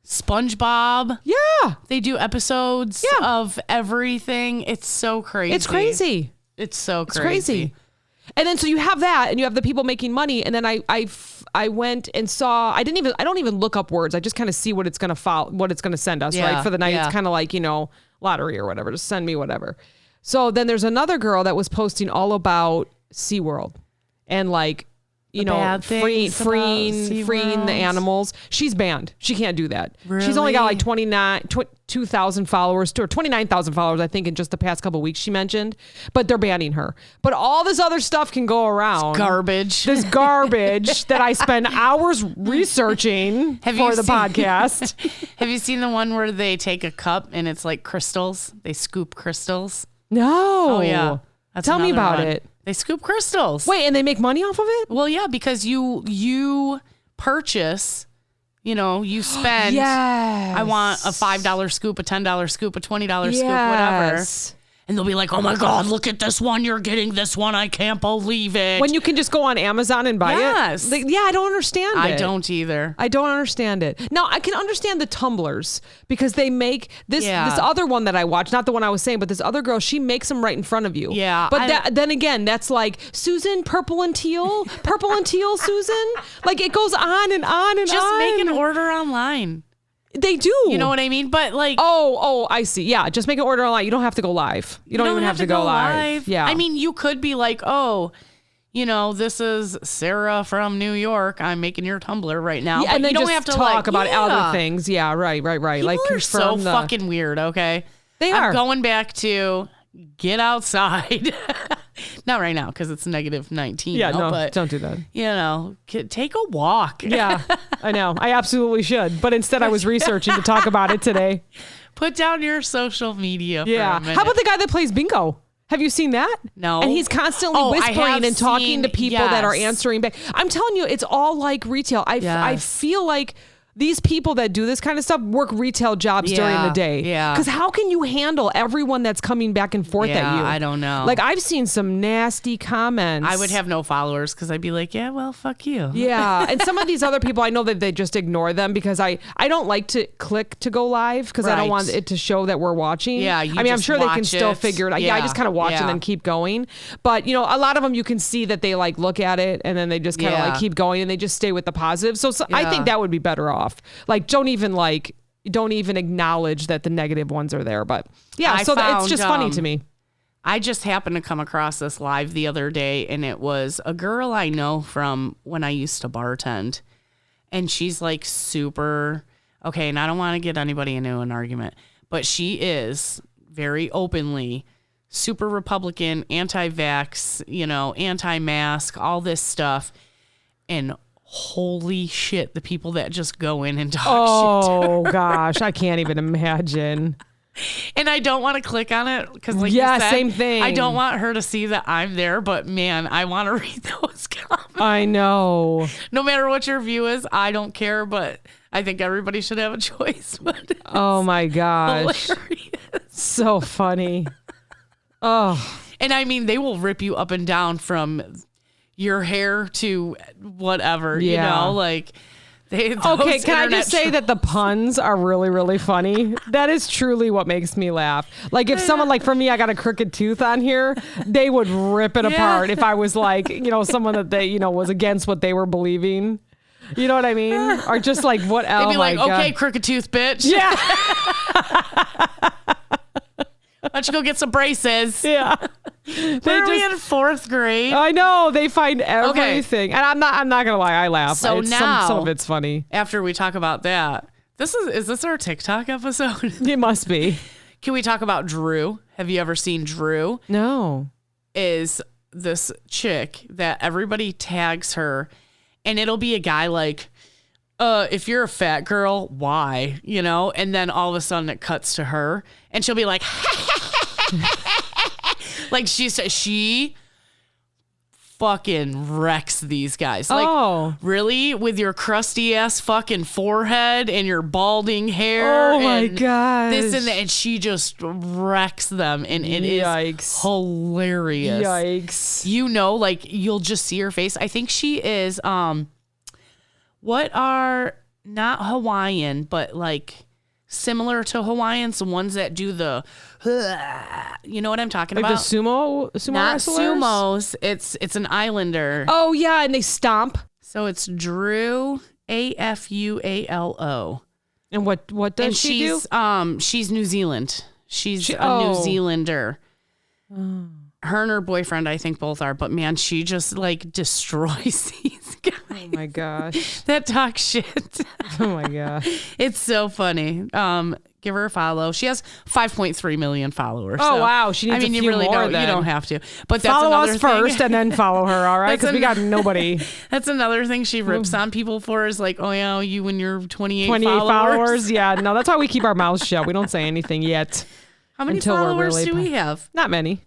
SpongeBob. Yeah. They do episodes of everything. It's so crazy. It's crazy. It's so It's crazy. And then so you have that and you have the people making money. And then I went and saw, I don't even look up words. I just kind of see what it's going to send us, right? For the night. It's kind of like, lottery or whatever. Just send me whatever. So then there's another girl that was posting all about SeaWorld and like, freeing the animals. She's banned. She can't do that. Really? She's only got like 2,000 followers or 29,000 followers, I think, in just the past couple of weeks, she mentioned. But they're banning her. But all this other stuff can go around. Garbage. This garbage that I spend hours researching for the podcast. Have you seen the one where they take a cup and it's like crystals? They scoop crystals. No. Oh, yeah. That's Tell me about one. it. They scoop crystals. Wait, and they make money off of it? Well, yeah, because you purchase, you spend. Yes. I want a $5 scoop, a $10 scoop, a $20 scoop, whatever. And they'll be like, oh my God, look at this one. You're getting this one. I can't believe it. When you can just go on Amazon and buy it. Like, yeah, I don't understand it. I don't either. I don't understand it. Now, I can understand the tumblers because they make this other one that I watched, not the one I was saying, but this other girl, she makes them right in front of you. Yeah. But then again, that's like, Susan, purple and teal, Susan. Like it goes on and on and on. Just make an order online. They do. You know what I mean? But like... Oh, I see. Yeah, just make an order online. You don't have to go live. You don't even have to go live. Yeah. I mean, you could be like, oh, this is Sarah from New York. I'm making your Tumblr right now. Yeah, but and then you don't just have to talk about yeah. other things. Yeah, right. People like are so fucking weird, okay? They are. I'm going back to get outside. Not right now because it's -19. Yeah, no, but, don't do that. Take a walk. Yeah, I know. I absolutely should. But instead I was researching to talk about it today. Put down your social media for a minute. How about the guy that plays bingo? Have you seen that? No. And he's constantly whispering and talking to people that are answering back. I'm telling you, it's all like retail. I feel like these people that do this kind of stuff work retail jobs during the day. Yeah. Because how can you handle everyone that's coming back and forth at you? I don't know. Like, I've seen some nasty comments. I would have no followers because I'd be like, yeah, well, fuck you. Yeah. And some of these other people, I know that they just ignore them because I don't like to click to go live because I don't want it to show that we're watching. Yeah. I'm sure they can still figure it out. Yeah. I just kind of watch and then keep going. But, a lot of them you can see that they like look at it and then they just kind of like keep going and they just stay with the positive. So I think that would be better off. Like, don't even acknowledge that the negative ones are there. But yeah, it's just funny to me. I just happened to come across this live the other day, and it was a girl I know from when I used to bartend. And she's like super, okay, and I don't want to get anybody into an argument, but she is very openly super Republican, anti-vax, anti-mask, all this stuff. And holy shit, the people that just go in and talk shit. Oh, gosh, I can't even imagine. And I don't want to click on it because, like you said, same thing. I don't want her to see that I'm there, but man, I want to read those comments. I know. No matter what your view is, I don't care, but I think everybody should have a choice. Oh my gosh. Hilarious. So funny. Oh. And I mean, they will rip you up and down from your hair to whatever, like okay, can I just say that the puns are really, really funny? That is truly what makes me laugh. Like if someone, like for me, I got a crooked tooth on here, they would rip it apart if I was like, someone that they, was against what they were believing. You know what I mean? Or just like what else? They'd be like, okay, crooked tooth, bitch. Yeah. Why don't you go get some braces? Yeah. Were we in 4th grade? I know. They find everything. Okay. And I'm not gonna lie, I laugh. So now some of it's funny. After we talk about that, is this our TikTok episode? It must be. Can we talk about Drew? Have you ever seen Drew? No. Is this chick that everybody tags her, and it'll be a guy like, if you're a fat girl, why? And then all of a sudden it cuts to her and she'll be like, like she fucking wrecks these guys. Like, really? With your crusty ass fucking forehead and your balding hair. Oh my gosh. This and that. And she just wrecks them. And it is hilarious. Yikes. Like you'll just see her face. I think she is, what are not Hawaiian, but like similar to Hawaiians, the ones that do the, you know what I'm talking about? Like the sumo not wrestlers? Sumos. It's an islander. Oh yeah, and they stomp. So it's Drew, Afualo. And what does she do? She's New Zealand. She's a New Zealander. Oh. Her and her boyfriend, I think both are, but man, she just like destroys these guys. Oh my gosh. That talk shit. Oh my gosh. It's so funny. Give her a follow. She has 5.3 million followers. Oh, so, wow. She needs a few more then. You don't have to. But that's follow another us first and then follow her, all right? Because we got nobody. That's another thing she rips on people for is like, oh yeah, you and your 28 followers. Yeah, no, that's why we keep our mouths shut. We don't say anything yet. How many followers do we have? Not many.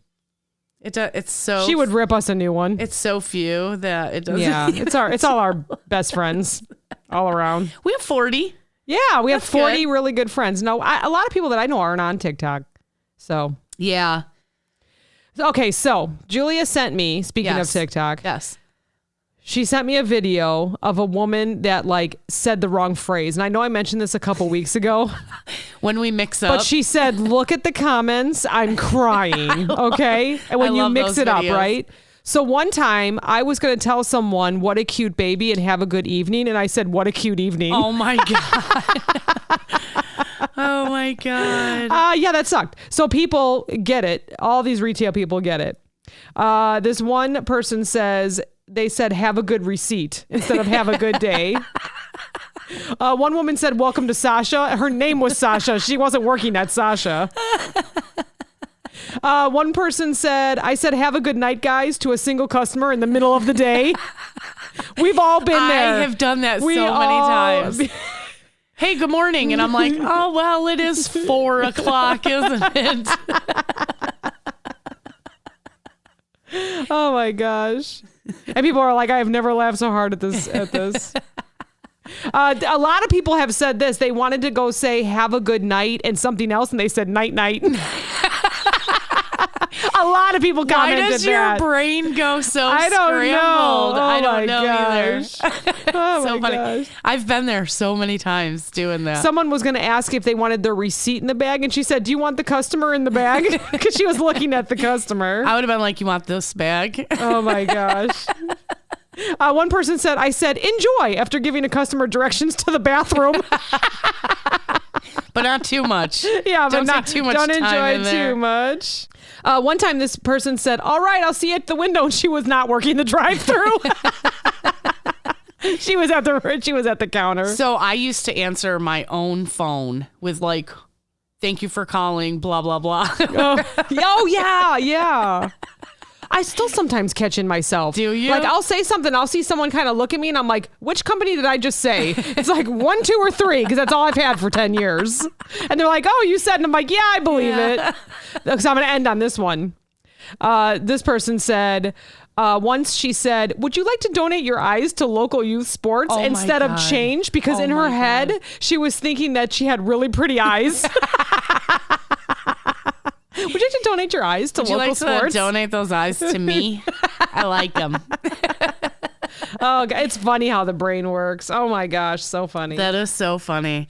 It's so. She would rip us a new one. It's so few that it doesn't. Yeah, it's all our best friends, all around. We have 40. Yeah, we have 40 really good friends. No, a lot of people that I know aren't on TikTok. So yeah. Okay, so Julia sent me. Speaking of TikTok, yes. She sent me a video of a woman that like said the wrong phrase. And I know I mentioned this a couple weeks ago. When we mix up. But she said, look at the comments. I'm crying. Okay. And when you mix it up, right? So one time I was going to tell someone what a cute baby and have a good evening. And I said, what a cute evening. Oh my God. Oh my God. Yeah, that sucked. So people get it. All these retail people get it. This one person says, they said, have a good receipt instead of have a good day. One woman said, welcome to Sasha. Her name was Sasha. She wasn't working at Sasha. One person said, I said, have a good night, guys, to a single customer in the middle of the day. We've all been there. I have done that so many times. Hey, good morning. And I'm like, oh, well, it is 4:00, isn't it? Oh my gosh. And people are like, I have never laughed so hard at this. A lot of people have said this. They wanted to go say, have a good night and something else. And they said, night, night. A lot of people commented that. Why does your brain go so I don't scrambled? know. I don't know gosh. either. Oh so my funny. gosh. I've been there so many times doing that. Someone was going to ask if they wanted their receipt in the bag. And she said, do you want the customer in the bag? Because she was looking at the customer. I would have been like, you want this bag? Oh my gosh. One person said, I said, enjoy after giving a customer directions to the bathroom. But not too much. Yeah, don't but not take too much don't time enjoy in there. too much. One time this person said, all right, I'll see you at the window. And she was not working the drive-thru. She was at the counter. So I used to answer my own phone with like, thank you for calling, blah, blah, blah. Oh yeah. I still sometimes catch in myself. Do you? Like, I'll say something, I'll see someone kind of look at me and I'm like, which company did I just say? It's like 1, 2, or 3, because that's all I've had for 10 years. And they're like, oh, you said, and I'm like, yeah, I believe it. Because I'm going to end on this one. This person said, once she said, would you like to donate your eyes to local youth sports instead of change? Because in her head, she was thinking that she had really pretty eyes. Would you like to donate your eyes to local sports? Would you like to donate those eyes to me? I like them. Oh, it's funny how the brain works. Oh my gosh, so funny. That is so funny.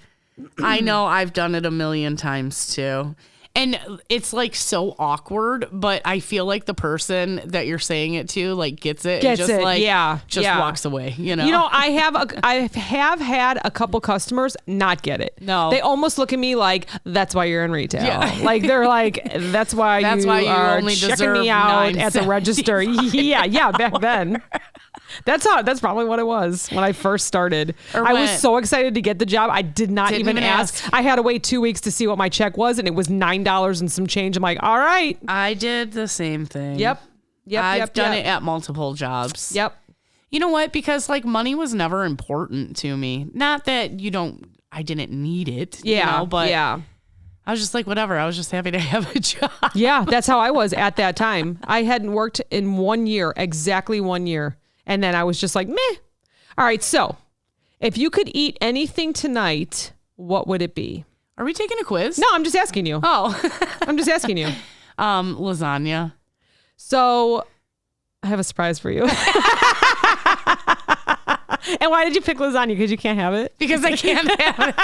I know I've done it a million times too. And it's like so awkward, but I feel like the person that you're saying it to like gets it and just walks away, you know. You know, I have had a couple customers not get it. No. They almost look at me like, that's why you're in retail. Yeah. Like they're like, that's why you are only checking me out at the register. Yeah, back then. That's probably what it was when I first started. I was so excited to get the job. I didn't even ask. I had to wait 2 weeks to see what my check was, and it was $9 and some change. I'm like, all right. I did the same thing. Yep. I've done it at multiple jobs. Yep. You know what? Because like money was never important to me. Not that I didn't need it. Yeah. You know, but I was just like, whatever. I was just happy to have a job. Yeah, that's how I was at that time. I hadn't worked in 1 year, exactly 1 year. And then I was just like, meh. All right, so if you could eat anything tonight, what would it be? Are we taking a quiz? No, I'm just asking you. Oh. I'm just asking you. Lasagna. So I have a surprise for you. And why did you pick lasagna? Because you can't have it? Because I can't have it.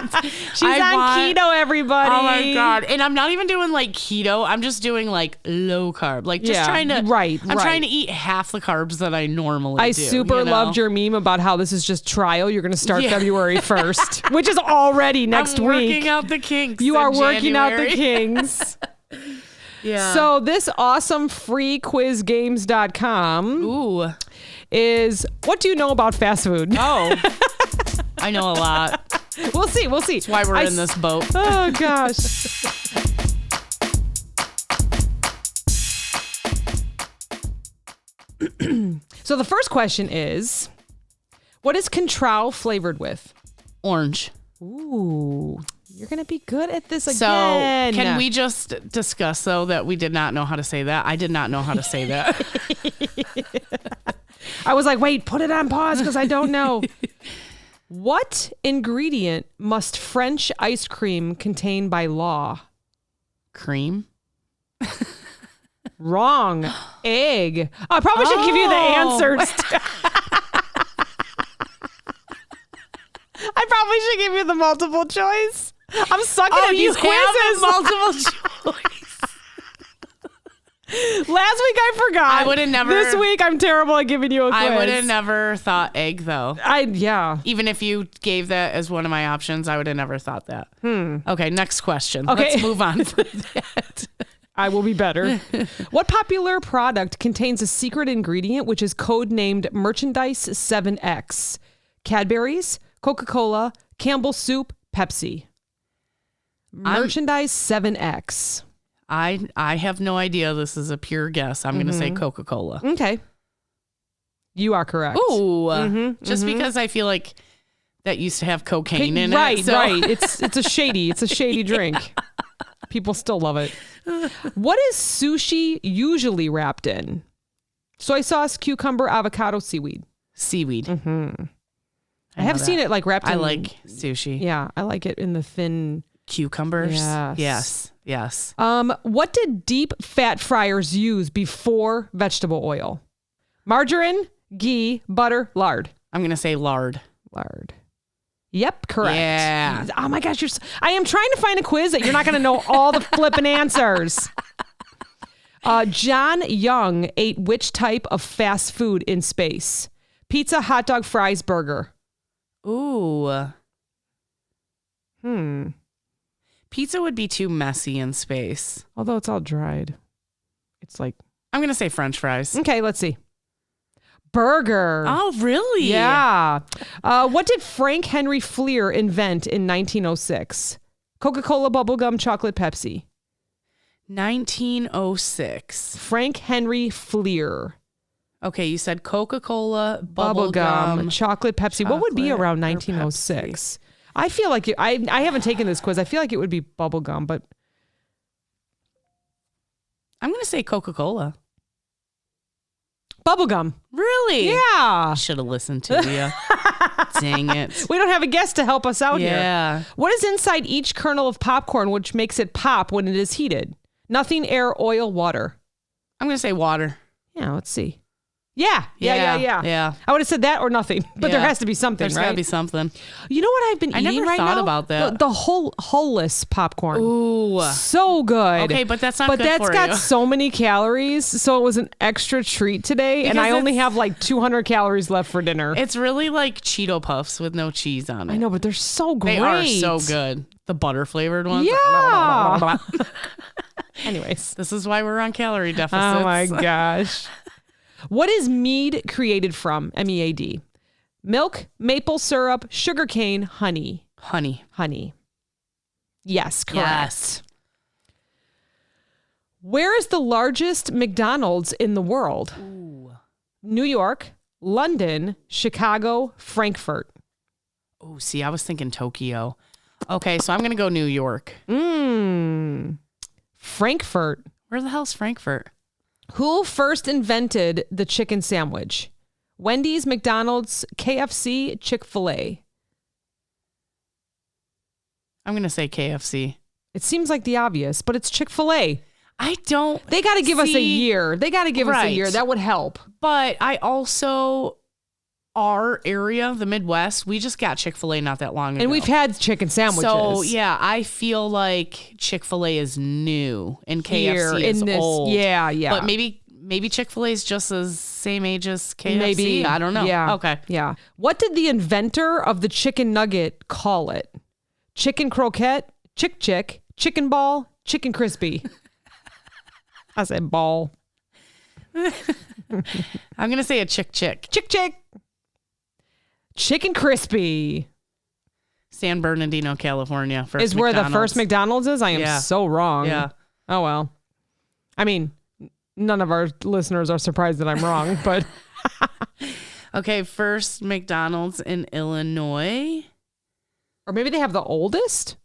She's on keto, everybody. Oh my God. And I'm not even doing like keto. I'm just doing like low carb. Like just trying to. I'm trying to eat half the carbs that I normally do. I super loved your meme about how this is just trial. You're going to start February 1st, which is already next week. I'm working out the kinks. You are working out the kinks. Yeah. So this awesome freequizgames.com is, what do you know about fast food? Oh, I know a lot. We'll see. That's why we're in this boat. Oh gosh. So the first question is, what is Control flavored with? Orange. Ooh. You're going to be good at this again. So can we just discuss, though, that we did not know how to say that? I did not know how to say that. I was like, wait, put it on pause because I don't know. What ingredient must French ice cream contain by law? Cream? Wrong. Egg. I probably should give you the answers. I probably should give you the multiple choice. I'm sucking at these quizzes. Multiple choice. Last week I forgot. I would have never. This week I'm terrible at giving you a quiz. I would have never thought egg though. Even if you gave that as one of my options, I would have never thought that. Okay, next question. Okay. Let's move on from that. I will be better. What popular product contains a secret ingredient which is codenamed Merchandise 7X? Cadbury's, Coca-Cola, Campbell's Soup, Pepsi. Merchandise 7X. I have no idea. This is a pure guess. I'm going to say Coca-Cola. Okay. You are correct. Ooh. Just because I feel like that used to have cocaine in it. Right. It's a shady drink. People still love it. What is sushi usually wrapped in? Soy sauce, cucumber, avocado, seaweed. Seaweed. I have seen it like wrapped in. I like sushi. Yeah, I like it in the thin cucumbers. Yes. What did deep fat fryers use before vegetable oil? Margarine, ghee, butter, lard. I'm going to say lard. Lard. Yep, correct. Yeah. Oh my gosh, I am trying to find a quiz that you're not going to know all the flipping answers. John Young ate which type of fast food in space? Pizza, hot dog, fries, burger. Ooh. Pizza would be too messy in space. Although it's all dried. It's like... I'm going to say French fries. Okay, let's see. Burger. Oh, really? Yeah. What did Frank Henry Fleer invent in 1906? Coca-Cola, bubblegum, chocolate, Pepsi. 1906. Frank Henry Fleer. Okay, you said Coca-Cola, bubblegum, chocolate, Pepsi. What would be around 1906? I feel like I haven't taken this quiz. I feel like it would be bubblegum, but I'm going to say Coca-Cola. Bubblegum. Really? Yeah. Should have listened to you. Dang it. We don't have a guest to help us out here. Yeah. What is inside each kernel of popcorn which makes it pop when it is heated? Nothing, air, oil, water. I'm going to say water. Yeah, let's see. Yeah. I would have said that or nothing, but there has to be something, There's got to be something. You know what I've been eating right now? I never thought about that. The hull-less popcorn. Ooh. So good. Okay, but that's not good for you. But that's got so many calories, so it was an extra treat today, and I only have like 200 calories left for dinner. It's really like Cheeto Puffs with no cheese on it. I know, but they're so great. They are so good. The butter flavored ones. Yeah. Anyways. This is why we're on calorie deficits. Oh my gosh. What is mead created from? MEAD. Milk, maple syrup, sugarcane, honey. Honey. Yes, correct. Yes. Where is the largest McDonald's in the world? Ooh. New York, London, Chicago, Frankfurt. Oh, see, I was thinking Tokyo. Okay, so I'm going to go New York. Frankfurt. Where the hell's Frankfurt? Who first invented the chicken sandwich? Wendy's, McDonald's, KFC, Chick-fil-A. I'm going to say KFC. It seems like the obvious, but it's Chick-fil-A. They got to give us a year. They got to give us a year. That would help. But I also, our area, the Midwest, we just got Chick-fil-A not that long ago. And we've had chicken sandwiches. So, yeah, I feel like Chick-fil-A is new and KFC is old. Yeah. But maybe Chick-fil-A is just the same age as KFC. Maybe. I don't know. Yeah. Okay. Yeah. What did the inventor of the chicken nugget call it? Chicken croquette, chick, chicken ball, chicken crispy. I said ball. I'm going to say a chick. Chick. Chicken crispy. San Bernardino, California. Is where the first McDonald's is? I am so wrong. Yeah. Oh, well. I mean, none of our listeners are surprised that I'm wrong, but. Okay, first McDonald's in Illinois. Or maybe they have the oldest?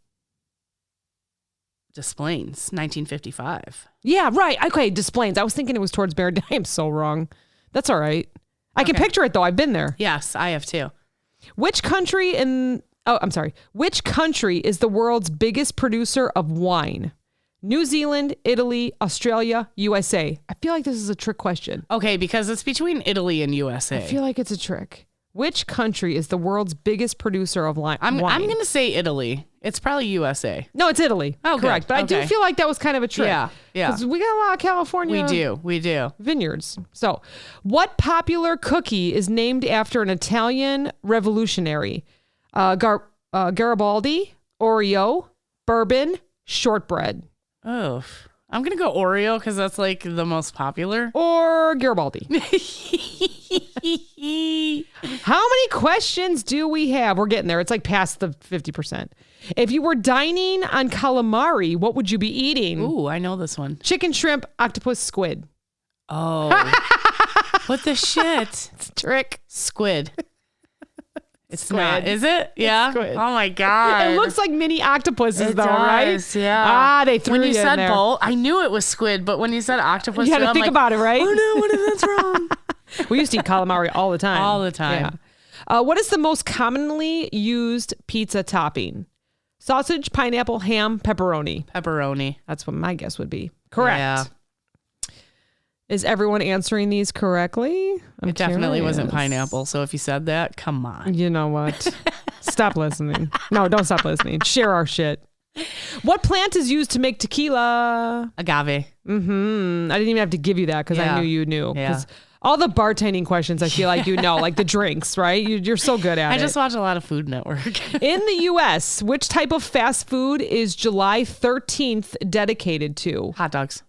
Des Plaines, 1955. Yeah, right. Okay, Des Plaines. I was thinking it was towards Baird. I am so wrong. That's all right. I can picture it, though. I've been there. Yes, I have too. Which country is the world's biggest producer of wine? New Zealand, Italy, Australia, USA. I feel like this is a trick question. Okay, because it's between Italy and USA. I feel like it's a trick. Which country is the world's biggest producer of wine? I'm going to say Italy. It's probably USA. No, it's Italy. Oh, correct. But I do feel like that was kind of a trick. Yeah. Because we got a lot of California. We do. Vineyards. So, what popular cookie is named after an Italian revolutionary? Garibaldi, Oreo, bourbon, shortbread. Oh, I'm going to go Oreo because that's like the most popular. Or Garibaldi. How many questions do we have? We're getting there. It's like past the 50%. If you were dining on calamari, what would you be eating? Ooh, I know this one. Chicken, shrimp, octopus, squid. Oh. What the shit? It's a trick. Squid. It's squid. Not. Is it? Yeah. Squid. Oh my God. It looks like mini octopuses it though, does, right? Yeah. They threw when you in said there. bowl, I knew it was squid, but when you said octopus, you had to think about it, right? Oh no, what if that's wrong? We used to eat calamari all the time. All the time. Yeah. What is the most commonly used pizza topping? Sausage, pineapple, ham, pepperoni. Pepperoni. That's what my guess would be. Correct. Yeah. Is everyone answering these correctly? It definitely wasn't pineapple. So if you said that, come on. You know what? Stop listening. No, don't stop listening. Share our shit. What plant is used to make tequila? Agave. I didn't even have to give you that because I knew you knew. Yeah. All the bartending questions, I feel like you know, like the drinks, right? You're so good at it. I just watch a lot of Food Network. In the U.S., which type of fast food is July 13th dedicated to? Hot dogs.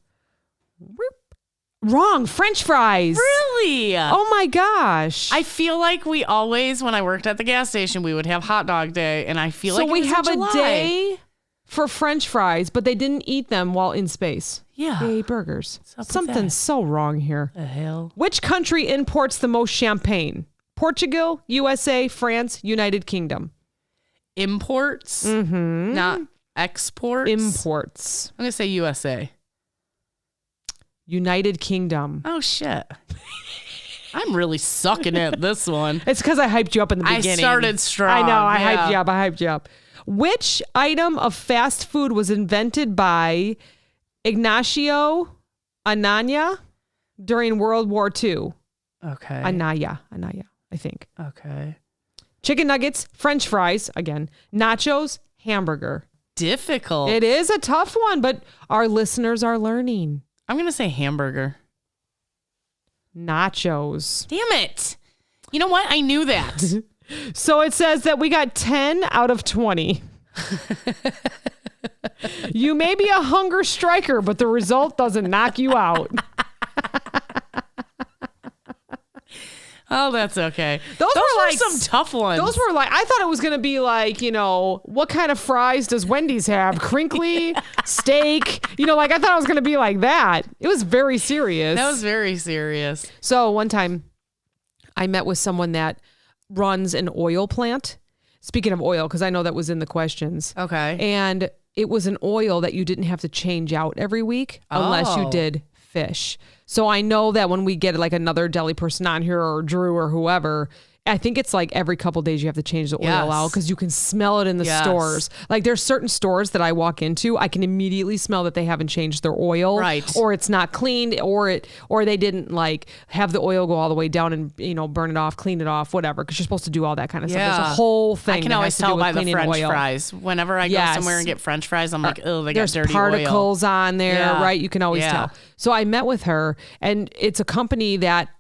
Wrong. French fries. Really? Oh my gosh. I feel like we always, when I worked at the gas station, we would have hot dog day, and I feel like we have in a July. day for French fries, but they didn't eat them while in space. Yeah. They ate burgers. What's up with Something's that? so wrong here. The hell? Which country imports the most champagne? Portugal, USA, France, United Kingdom. Imports, not exports. Imports. I'm gonna say USA. United Kingdom. Oh shit! I'm really sucking at this one. It's because I hyped you up in the beginning. I started strong. I know. I hyped you up. Which item of fast food was invented by Ignacio Anaya during World War II? Okay. Anaya, I think. Okay. Chicken nuggets, French fries, again, nachos, hamburger. Difficult. It is a tough one, but our listeners are learning. I'm gonna say hamburger. Nachos. Damn it! You know what? I knew that. So it says that we got 10 out of 20. You may be a hunger striker, but the result doesn't knock you out. Oh, that's okay. Those were like some tough ones. Those were like, I thought it was going to be like, what kind of fries does Wendy's have? Crinkly, steak, like I thought it was going to be like that. It was very serious. That was very serious. So one time I met with someone that runs an oil plant. Speaking of oil, because I know that was in the questions. Okay. And it was an oil that you didn't have to change out every week unless you did fish. So I know that when we get like another deli person on here or Drew or whoever, I think it's like every couple of days you have to change the oil out because you can smell it in the stores. Like there's certain stores that I walk into, I can immediately smell that they haven't changed their oil, right? Or it's not cleaned, or they didn't like have the oil go all the way down and burn it off, clean it off, whatever. Because you're supposed to do all that kind of stuff. There's a whole thing. I can always tell by the French oil. fries. Whenever I go somewhere and get French fries, I'm like, oh, they got dirty oil. There's particles on there, right? You can always tell. So I met with her, and it's a company that.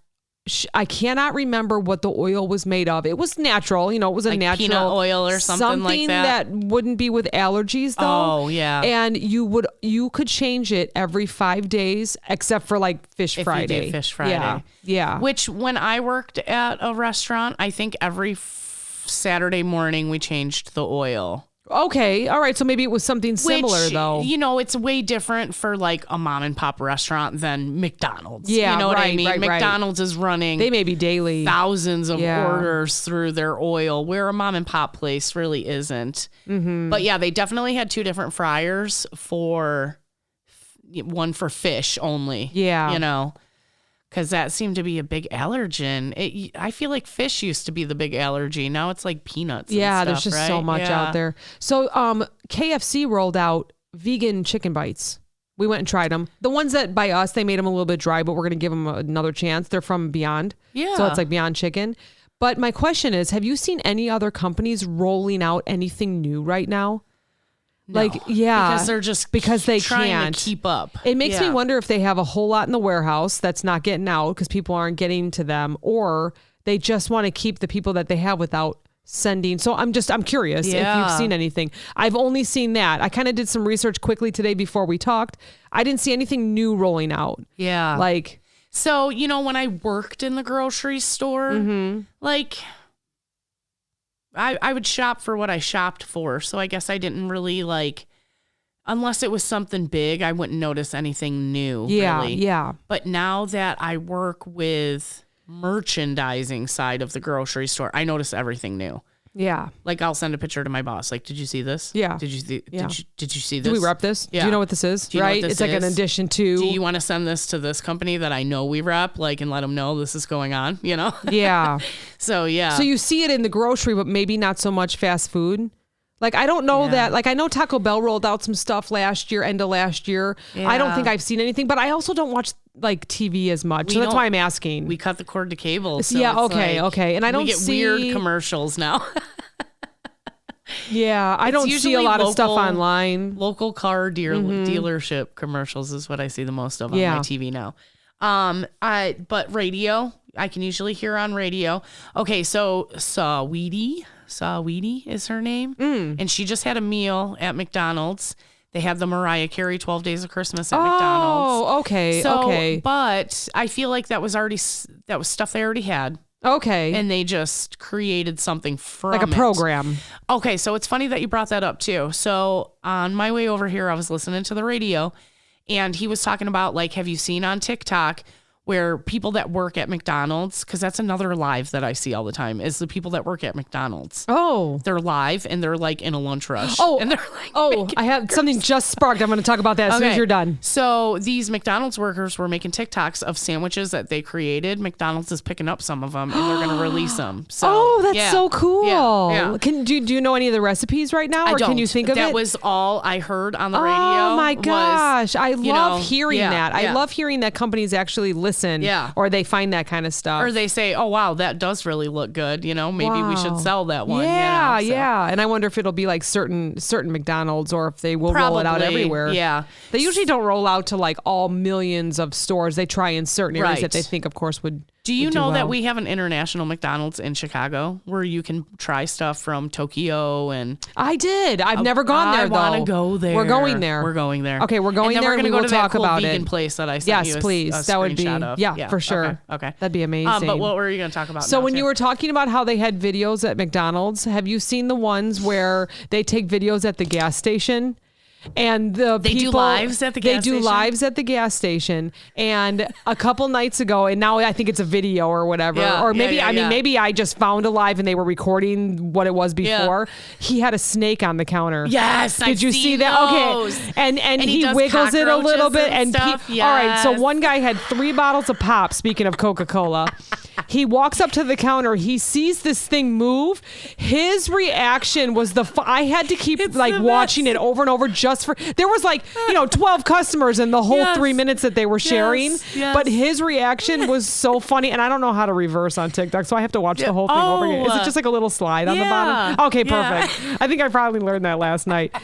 I cannot remember what the oil was made of. It was natural, it was a like natural peanut oil or something like that. Something that wouldn't be with allergies though. Oh yeah. And you could change it every 5 days except for like Fish Friday. You do Fish Friday. Yeah. Which when I worked at a restaurant, I think every Saturday morning we changed the oil. Okay. All right. So maybe it was something similar though. It's way different for like a mom and pop restaurant than McDonald's. Yeah. You know what I mean? Right, McDonald's is running. They may be daily. Thousands of orders through their oil, where a mom and pop place really isn't. Mm-hmm. But yeah, they definitely had two different fryers one for fish only. Yeah. Because that seemed to be a big allergen. I feel like fish used to be the big allergy. Now it's like peanuts. Yeah, and there's stuff, just so much out there. So KFC rolled out vegan chicken bites. We went and tried them. The ones that by us, they made them a little bit dry, but we're going to give them another chance. They're from Beyond. Yeah. So it's like Beyond Chicken. But my question is, have you seen any other companies rolling out anything new right now? No, because they're they trying can't to keep up. It makes me wonder if they have a whole lot in the warehouse that's not getting out because people aren't getting to them, or they just want to keep the people that they have without sending. So I'm curious if you've seen anything. I've only seen that. I kind of did some research quickly today before we talked. I didn't see anything new rolling out. Yeah. Like, so, when I worked in the grocery store, like I would shop for what I shopped for. So I guess I didn't really unless it was something big, I wouldn't notice anything new. Yeah. Really. Yeah. But now that I work with merchandising side of the grocery store, I notice everything new. Yeah. Like I'll send a picture to my boss. Like, did you see this? Yeah. Did you see this? Do we rep this? Yeah. Do you know what this is? Do you know what this It's like an addition to. Do you want to send this to this company that I know we rep, and let them know this is going on, Yeah. So, yeah. So you see it in the grocery, but maybe not so much fast food. Like, I don't know that. Like, I know Taco Bell rolled out some stuff end of last year. Yeah. I don't think I've seen anything, but I also don't watch TV as much. So that's why I'm asking. We cut the cord to cable. So yeah. Okay. And I don't we get weird commercials now. Yeah. I don't see a lot of stuff online. Local car dealership commercials is what I see the most of on my TV now. But radio, I can usually hear on radio. Okay. So Saweetie is her name. And she just had a meal at McDonald's. They had the Mariah Carey 12 Days of Christmas at McDonald's. Oh, okay. But I feel like that was stuff they already had. Okay. And they just created something from like a program. Okay, so it's funny that you brought that up too. So on my way over here, I was listening to the radio and he was talking about have you seen on TikTok where people that work at McDonald's, because that's another live that I see all the time, is the people that work at McDonald's. Oh. They're live and they're in a lunch rush. Oh. And they're I have something just sparked. I'm going to talk about that as soon as you're done. So these McDonald's workers were making TikToks of sandwiches that they created. McDonald's is picking up some of them and they're going to release them. So, that's so cool. Yeah. Do you know any of the recipes right now? Or can you think of it? That was all I heard on the radio. Oh my gosh. I love hearing that. Yeah. I love hearing that companies actually listen. Yeah. Or they find that kind of stuff. Or they say, oh, wow, that does really look good. Maybe we should sell that one. Yeah, yeah. And I wonder if it'll be like certain McDonald's or if they will roll it out everywhere. Yeah. They usually don't roll out to all millions of stores. They try in certain areas that they think, of course, would. Do you know that we have an international McDonald's in Chicago where you can try stuff from Tokyo and... I did. I've never gone there, though. I want to go there. We're going there. Okay, we're going there. We're going to go to talk that cool about vegan it. place that I sent you. Yes, please. That would be... of. Yeah, for sure. Okay. That'd be amazing. But what were you going to talk about So when you were talking about how they had videos at McDonald's, have you seen the ones where they take videos at the gas station? And they do lives at the gas station? They do lives at the gas station. And a couple nights ago, and now I think it's a video or whatever. Yeah, or maybe, mean, maybe I just found a live and they were recording what it was before. Yeah. He had a snake on the counter. Yes, Did you see that? Those. Okay. And he wiggles it a little bit. And stuff. All right. So one guy had 3 bottles of pop, speaking of Coca-Cola. He walks up to the counter. He sees this thing move. His reaction was I had to keep watching it over and over just for, there was 12 customers in the whole 3 minutes that they were sharing. Yes. But his reaction was so funny. And I don't know how to reverse on TikTok, so I have to watch the whole thing over again. Is it just a little slide on the bottom? Okay, perfect. I think I probably learned that last night.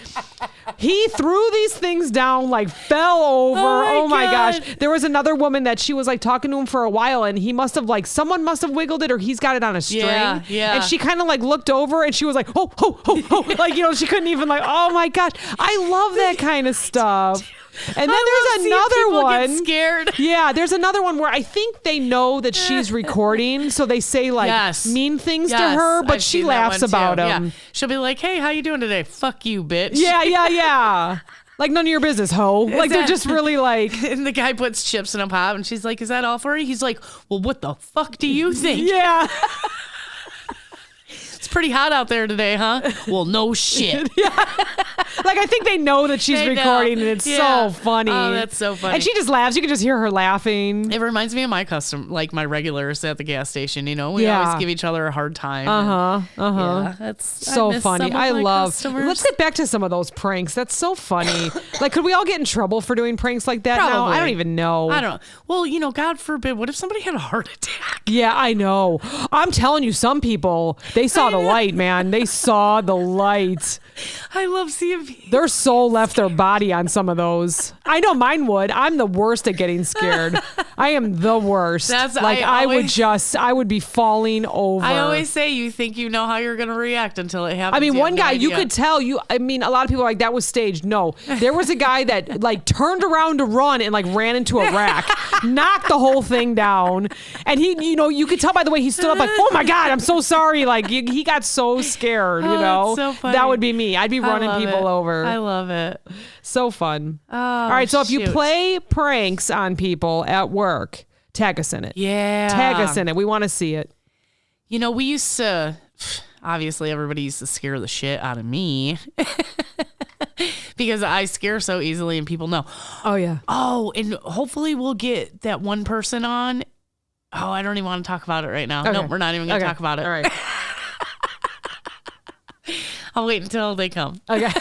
He threw these things down, fell over. Oh my gosh. There was another woman that she was talking to him for a while, and he must have someone must have wiggled it, or he's got it on a string. Yeah. And she kind of looked over and she was like, ho, ho, ho, ho. She couldn't even oh my gosh. I love that kind of stuff. And then there's another one. Get scared. Yeah, there's another one where I think they know that she's recording, so they say mean things to her, but she laughs about them. Yeah. She'll be like, "Hey, how you doing today? Fuck you, bitch." Yeah. None of your business, ho. They're just really And the guy puts chips in a pot, and she's like, "Is that all for you?" He's like, "Well, what the fuck do you think?" Yeah. It's pretty hot out there today, huh? Well, no shit. Yeah. I think they know that she's recording, and it's so funny. Oh, that's so funny. And she just laughs. You can just hear her laughing. It reminds me of my my regulars at the gas station. We always give each other a hard time. Yeah, that's so funny. I love. Customers. Let's get back to some of those pranks. That's so funny. Could we all get in trouble for doing pranks like that? Probably. Now? I don't even know. I don't. Well, God forbid. What if somebody had a heart attack? Yeah, I know. I'm telling you, some people, they saw the light, man. They saw the light. I love seeing people. Their soul left their body on some of those. I know mine would. I'm the worst at getting scared. I am the worst. I would be falling over. I always say you think you know how you're going to react until it happens. I mean, one guy, you could tell a lot of people are like, that was staged. No, there was a guy that like turned around to run and like ran into a rack, knocked the whole thing down. And he, you could tell by the way he stood up like, oh my God, I'm so sorry. Like he got so scared, That's so funny. That would be me. I'd be running people over. I love it. So fun. Oh, all right. So if you play pranks on people at work, tag us in it. Yeah. Tag us in it. We want to see it. We used to, obviously everybody used to scare the shit out of me because I scare so easily and people know. Oh, yeah. Oh, and hopefully we'll get that one person on. Oh, I don't even want to talk about it right now. Okay. Nope, we're not even going to talk about it. All right. I'll wait until they come. Okay.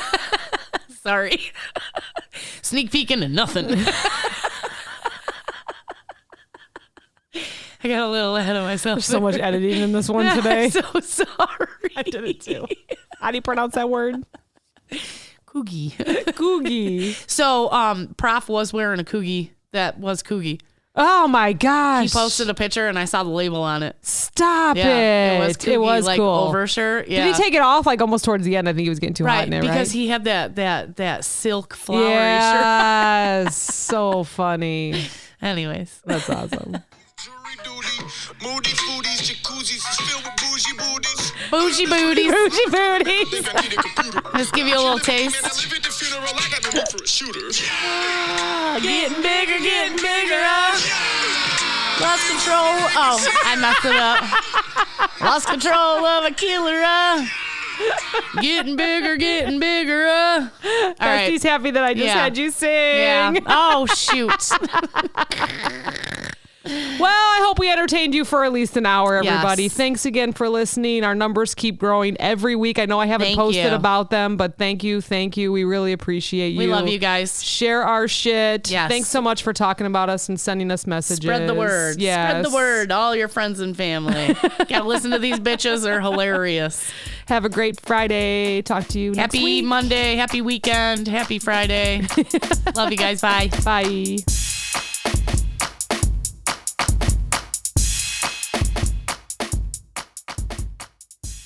Sorry. Sneak peek into nothing. I got a little ahead of myself. There's so much editing in this one today. I'm so sorry. I did it too. How do you pronounce that word? Coogie. Coogie. So, Prof was wearing a Coogie. That was Coogie. Oh my gosh. He posted a picture and I saw the label on it. Stop it. It was like cool. overshirt. Yeah. Did he take it off like almost towards the end? I think he was getting too hot in there, because he had that silk flowery shirt. Yes. So funny. Anyways. That's awesome. Moody foodies, jacuzzis is filled with bougie booties. Bougie booties. Bougie booties. Let's give you a little taste. Getting bigger, Lost control. Oh, I messed it up. Lost control of a killer. Getting bigger. All right. She's happy that I just had you sing. Yeah. Oh, shoot. Well, I hope we entertained you for at least an hour, everybody. Yes. Thanks again for listening. Our numbers keep growing every week. I know I haven't posted about them, but thank you. We really appreciate you. We love you guys. Share our shit. Yes. Thanks so much for talking about us and sending us messages. Spread the word. Yes. Spread the word. All your friends and family. Gotta listen to these bitches. They're hilarious. Have a great Friday. Talk to you next week. Happy Monday. Happy weekend. Happy Friday. Love you guys. Bye. Bye.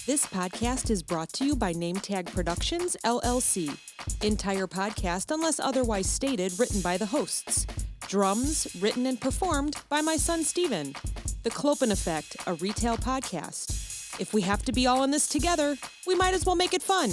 This podcast is brought to you by NameTag Productions, LLC. Entire podcast, unless otherwise stated, written by the hosts. Drums, written and performed by my son, Steven. The Clopen Effect, a retail podcast. If we have to be all in this together, we might as well make it fun.